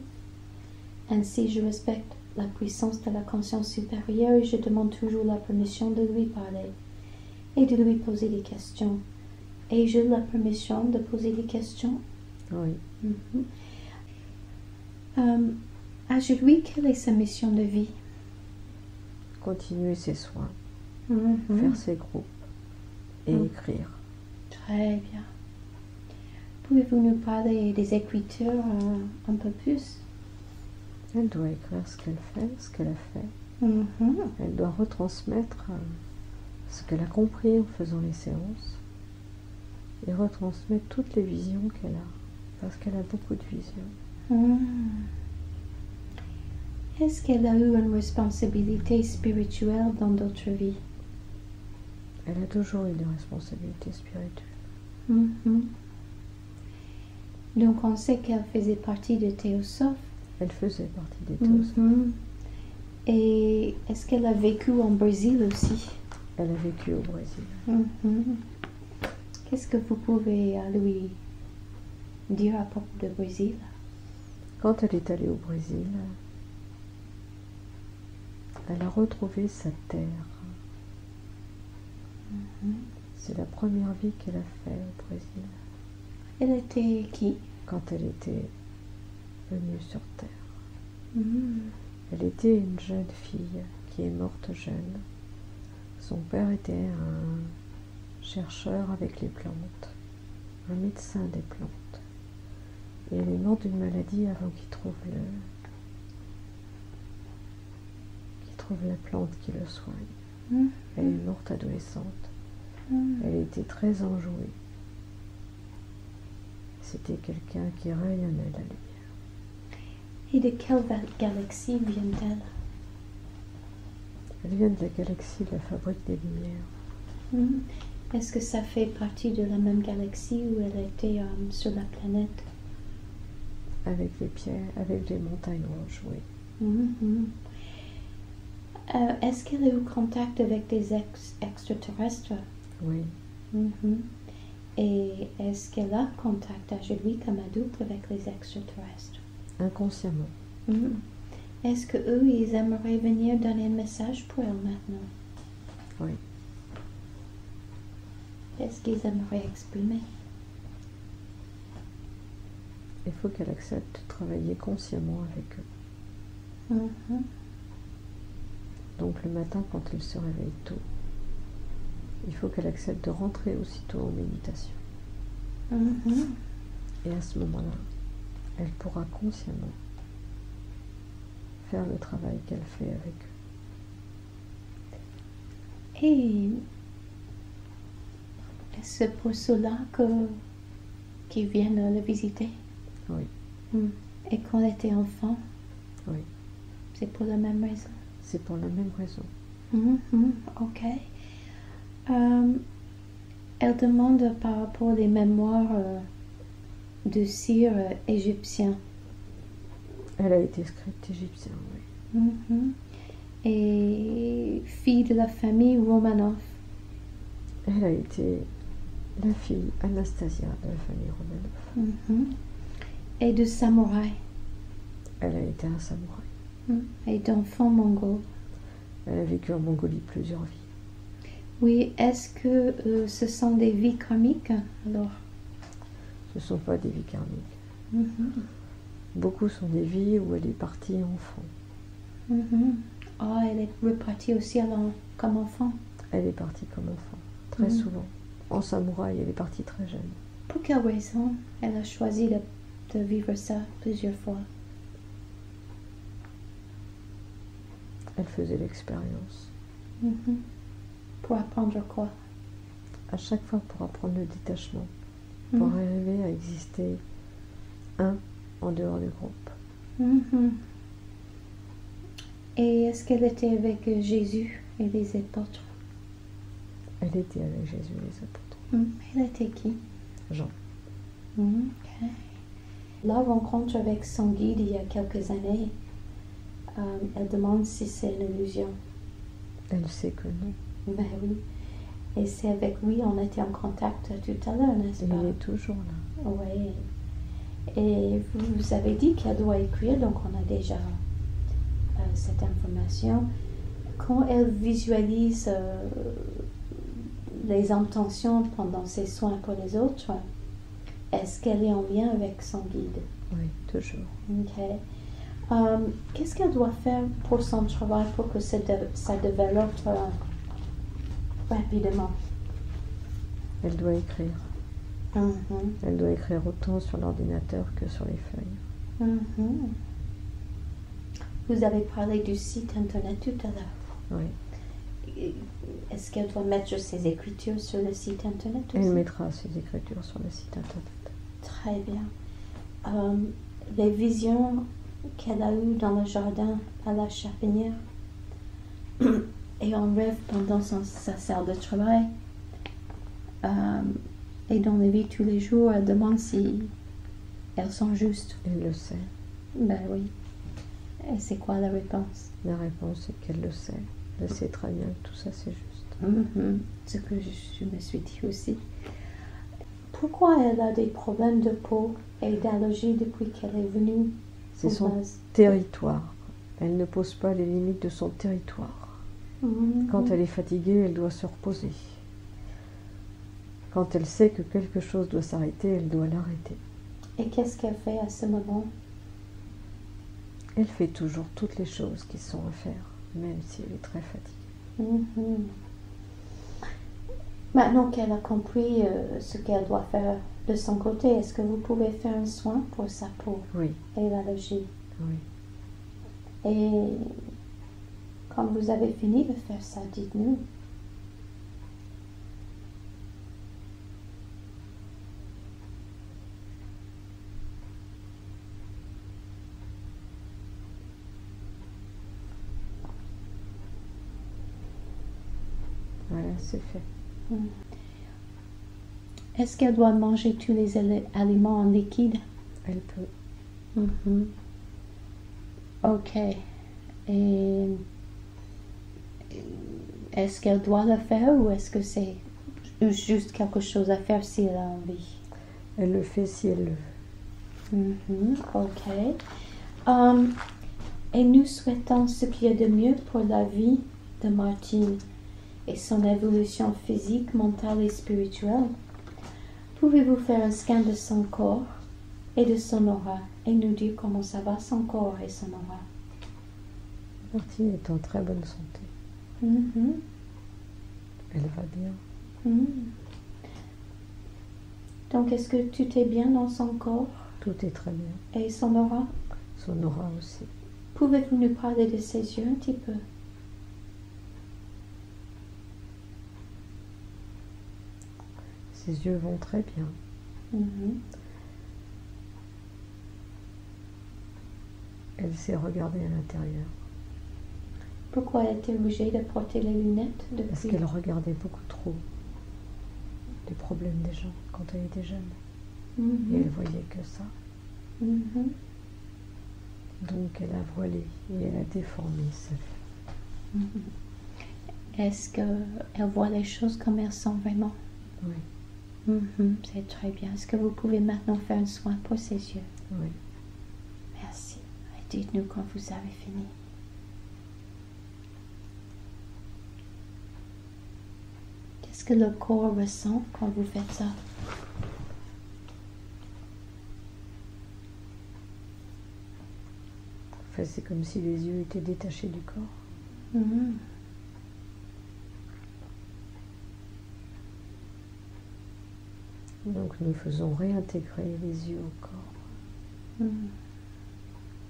Ainsi, je respecte la puissance de la conscience supérieure et je demande toujours la permission de lui parler et de lui poser des questions. Et j'ai la permission de poser des questions. oui. Ajoute-lui, quelle est sa mission de vie? Continuer ses soins, Mhm. faire ses groupes et Mhm. écrire. Très bien. Pouvez-vous nous parler des écritures un peu plus? Elle doit écrire ce qu'elle fait, ce qu'elle a fait. Mhm. Elle doit retransmettre ce qu'elle a compris en faisant les séances et retransmettre toutes les visions qu'elle a, parce qu'elle a beaucoup de visions. Mhm. Est-ce qu'elle a eu une responsabilité spirituelle dans d'autres vies? Elle a toujours eu des responsabilités spirituelles. Mhm. Donc on sait qu'elle faisait partie de Théosophe. Elle faisait partie des Théosophes. Mhm. Et est-ce qu'elle a vécu en Brésil aussi? Elle a vécu au Brésil. Mhm. Qu'est-ce que vous pouvez lui dire à propos du Brésil? Quand elle est allée au Brésil, elle a retrouvé sa terre. Mhm. C'est la première vie qu'elle a faite au Brésil, Elle était qui? quand elle était venue sur Terre. Mhm. Elle était une jeune fille qui est morte jeune. Son père était un chercheur avec les plantes, un médecin des plantes. Et elle est morte d'une maladie avant qu'il trouve la plante qui le soigne. Mhm. Elle est morte adolescente. Mhm. Elle était très enjouée. C'était quelqu'un qui rayonnait la lumière. Et de quelle galaxie vient-elle? Elle vient de la galaxie de la fabrique des lumières. Mhm. Est-ce que ça fait partie de la même galaxie où elle était sur la planète? Avec les pierres, avec les montagnes rouges, oui. Mhm. Est-ce qu'elle a eu contact avec des extraterrestres? Oui, Mhm. Et est-ce qu'elle a contact aujourd'hui comme adulte avec les extraterrestres? inconsciemment. Mhm. Est-ce que eux, ils aimeraient venir donner un message pour elle maintenant? Oui. Qu'est-ce qu'ils aimeraient exprimer? Il faut qu'elle accepte de travailler consciemment avec eux. Mhm. Donc le matin, quand elle se réveille tôt, il faut qu'elle accepte de rentrer aussitôt en méditation. Mhm. Et à ce moment-là, elle pourra consciemment faire le travail qu'elle fait avec eux. Et est-ce pour cela qu'ils viennent le visiter? Oui, Et quand elle était enfant, oui. c'est pour la même raison? C'est pour la même raison. Ok. Elle demande par rapport aux mémoires de cire égyptien. Elle a été script égyptien, oui. Et fille de la famille Romanov. Elle a été la fille Anastasia de la famille Romanov. Et de samouraï. Elle a été un samouraï. Et d'enfant mongol. Elle a vécu en Mongolie plusieurs vies. Oui, est-ce que ce sont des vies karmiques alors? Ce ne sont pas des vies karmiques. Beaucoup sont des vies où elle est partie enfant. Ah, elle est repartie aussi alors comme enfant. Elle est partie comme enfant, très souvent. En samouraï, elle est partie très jeune. Pour quelle raison elle a choisi de vivre ça plusieurs fois? Elle faisait l'expérience. Pour apprendre quoi? À chaque fois pour apprendre le détachement, pour arriver à exister en dehors du groupe. Et est-ce qu'elle était avec Jésus et les apôtres? Elle était avec Jésus et les apôtres. Elle était qui? Jean. Ok. La rencontre avec son guide il y a quelques années, elle demande si c'est une illusion. Elle sait que non. Ben oui. Et c'est avec lui, on était en contact tout à l'heure, n'est-ce Et pas? il est toujours là. Oui. Et vous avez dit qu'elle doit écrire, donc on a déjà cette information. Quand elle visualise les intentions pendant ses soins pour les autres, est-ce qu'elle est en lien avec son guide? Oui, toujours. Ok. Qu'est-ce qu'elle doit faire pour son travail pour que ça développe rapidement? Elle doit écrire. Elle doit écrire autant sur l'ordinateur que sur les feuilles. Vous avez parlé du site internet tout à l'heure. Oui. Est-ce qu'elle doit mettre ses écritures sur le site internet aussi? Elle mettra ses écritures sur le site internet. Très bien. Les visions qu'elle a eues dans le jardin à la Chapinière et en rêve pendant sa salle de travail et dans la vie tous les jours, elle demande si elles sont justes. Elle le sait. Ben oui. Et c'est quoi la réponse? La réponse est qu'elle le sait. Elle sait très bien que tout ça c'est juste. Ce que je me suis dit aussi. Pourquoi elle a des problèmes de peau et d'allergie depuis qu'elle est venue? C'est son territoire. Elle ne pose pas les limites de son territoire. Quand elle est fatiguée, elle doit se reposer. Quand elle sait que quelque chose doit s'arrêter, elle doit l'arrêter. Et qu'est-ce qu'elle fait à ce moment? Elle fait toujours toutes les choses qui sont à faire, même si elle est très fatiguée. Maintenant qu'elle a compris ce qu'elle doit faire de son côté, est-ce que vous pouvez faire un soin pour sa peau? Oui. Et l'allergie? Oui. Et quand vous avez fini de faire ça, dites-nous. Voilà, c'est fait. Est-ce qu'elle doit manger tous les aliments en liquide? Elle peut. Ok. Et est-ce qu'elle doit le faire ou est-ce que c'est juste quelque chose à faire si elle a envie? Elle le fait si elle le veut. Ok. Et nous souhaitons ce qu'il y a de mieux pour la vie de Martine et son évolution physique, mentale et spirituelle. Pouvez-vous faire un scan de son corps et de son aura et nous dire comment ça va, son corps et son aura? Martine est en très bonne santé. Elle va bien. Donc, est-ce que tout est bien dans son corps? Tout est très bien. Et son aura? Son aura aussi. Pouvez-vous nous parler de ses yeux un petit peu? Ses yeux vont très bien. Elle sait regarder à l'intérieur. Pourquoi elle était obligée de porter les lunettes depuis? Parce qu'elle regardait beaucoup trop les problèmes des gens quand elle était jeune. Et elle voyait que ça. Donc elle a voilé et elle a déformé sa vue. Est-ce qu'elle voit les choses comme elles sont vraiment? Oui. C'est très bien. Est-ce que vous pouvez maintenant faire un soin pour ses yeux? Oui. Merci. Et dites-nous quand vous avez fini. Qu'est-ce que le corps ressent quand vous faites ça? Enfin, c'est comme si les yeux étaient détachés du corps. Donc nous faisons réintégrer les yeux au corps.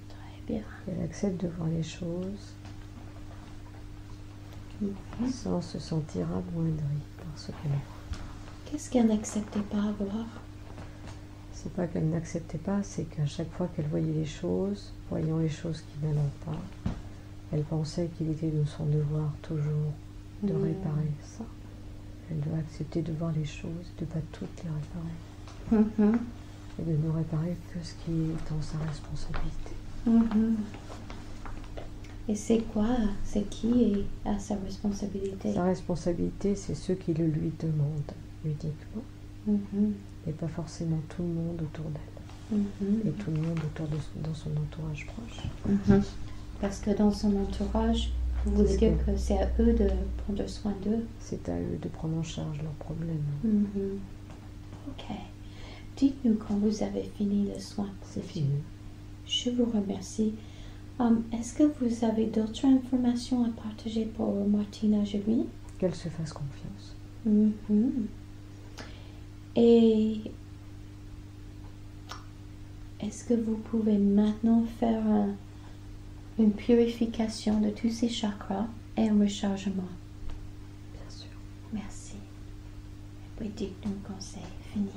Très bien. Elle accepte de voir les choses sans se sentir amoindrie par ce qu'elle voit. Qu'est-ce qu'elle n'acceptait pas à voir? C'est pas qu'elle n'acceptait pas, c'est qu'à chaque fois qu'elle voyait les choses, voyant les choses qui n'allaient pas, elle pensait qu'il était de son devoir toujours de réparer ça. d'accepter de voir les choses, de ne pas toutes les réparer. Et de ne réparer que ce qui est en sa responsabilité. Et c'est quoi? C'est qui est à sa responsabilité? Sa responsabilité, c'est ceux qui le lui demandent uniquement. Et pas forcément tout le monde autour d'elle. Et tout le monde dans son entourage proche. Parce que dans son entourage, vous voulez dire que c'est à eux de prendre soin d'eux? C'est à eux de prendre en charge leurs problèmes. Ok. Dites-nous quand vous avez fini le soin. C'est fini. Je vous remercie. Est-ce que vous avez d'autres informations à partager pour Martine Ageluy? Qu'elle se fasse confiance. Et est-ce que vous pouvez maintenant faire une purification de tous ces chakras et un rechargement? Bien sûr. Merci. Et puis dites-nous quand c'est fini.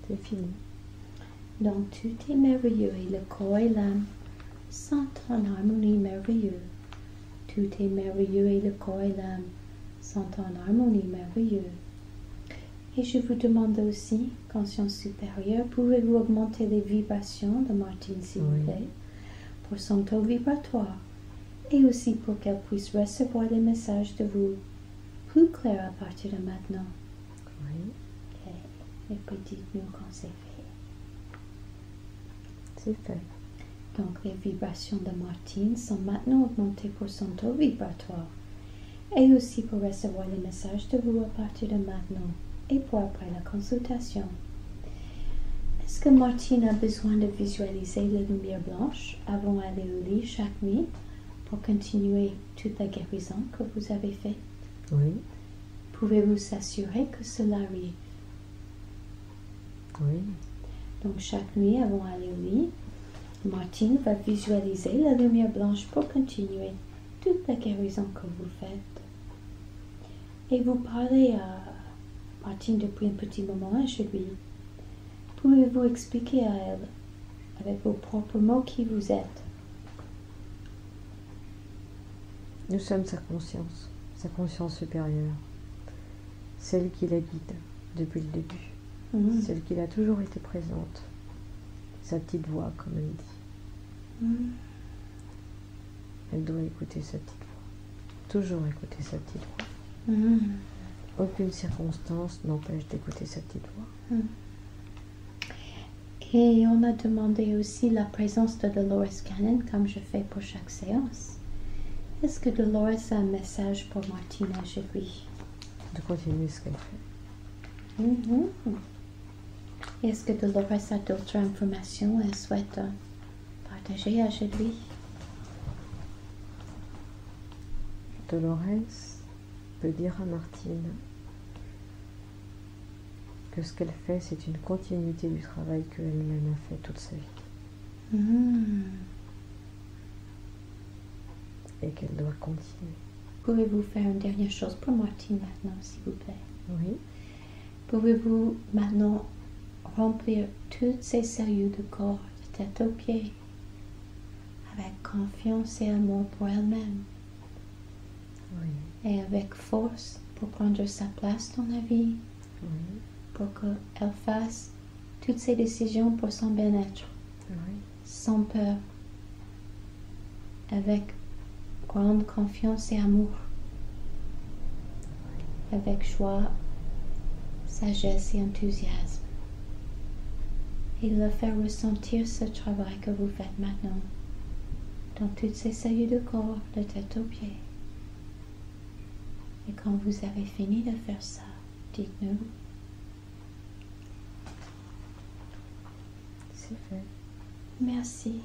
C'est fini. Donc tout est merveilleux et le corps et l'âme sont en harmonie merveilleuse. Tout est merveilleux et le corps et l'âme sont en harmonie merveilleuse. Et je vous demande aussi, conscience supérieure, pouvez-vous augmenter les vibrations de Martine, s'il vous plaît, pour son taux vibratoire, et aussi pour qu'elle puisse recevoir les messages de vous plus clairs à partir de maintenant. Oui. Ok. Et puis dites-nous quand c'est fait. C'est fait. Donc les vibrations de Martine sont maintenant augmentées pour son taux vibratoire, et aussi pour recevoir les messages de vous à partir de maintenant. Et pour après la consultation. Est-ce que Martine a besoin de visualiser la lumière blanche avant d'aller au lit chaque nuit pour continuer toute la guérison que vous avez faite? Oui. Pouvez-vous s'assurer que cela arrive? Oui. Donc chaque nuit avant d'aller au lit, Martine va visualiser la lumière blanche pour continuer toute la guérison que vous faites. Et vous parlez à Martine depuis un petit moment chez lui. Pouvez-vous expliquer à elle, avec vos propres mots, qui vous êtes? Nous sommes sa conscience supérieure, celle qui la guide depuis le début, celle qui a toujours été présente, sa petite voix, comme elle dit. Elle doit écouter sa petite voix, toujours écouter sa petite voix. Aucune circonstance n'empêche d'écouter sa petite voix. Et on a demandé aussi la présence de Dolores Cannon, comme je fais pour chaque séance. Est-ce que Dolores a un message pour Martine Ageluy? De continuer ce qu'elle fait. Est-ce que Dolores a d'autres informations qu'elle souhaite partager à Ageluy? Dolores peut dire à Martine que ce qu'elle fait, c'est une continuité du travail qu'elle-même a fait toute sa vie. Et qu'elle doit continuer. Pouvez-vous faire une dernière chose pour Martine maintenant, s'il vous plaît? Oui. Pouvez-vous maintenant remplir toutes ces cellules de corps, de tête aux pieds, avec confiance et amour pour elle-même? Oui. Et avec force pour prendre sa place dans la vie, pour qu'elle fasse toutes ses décisions pour son bien-être, sans peur, avec grande confiance et amour, avec joie, sagesse et enthousiasme, et le faire ressentir ce travail que vous faites maintenant dans toutes ces cellules de corps, de tête aux pieds. Et quand vous avez fini de faire ça, dites-nous. C'est fait. Merci.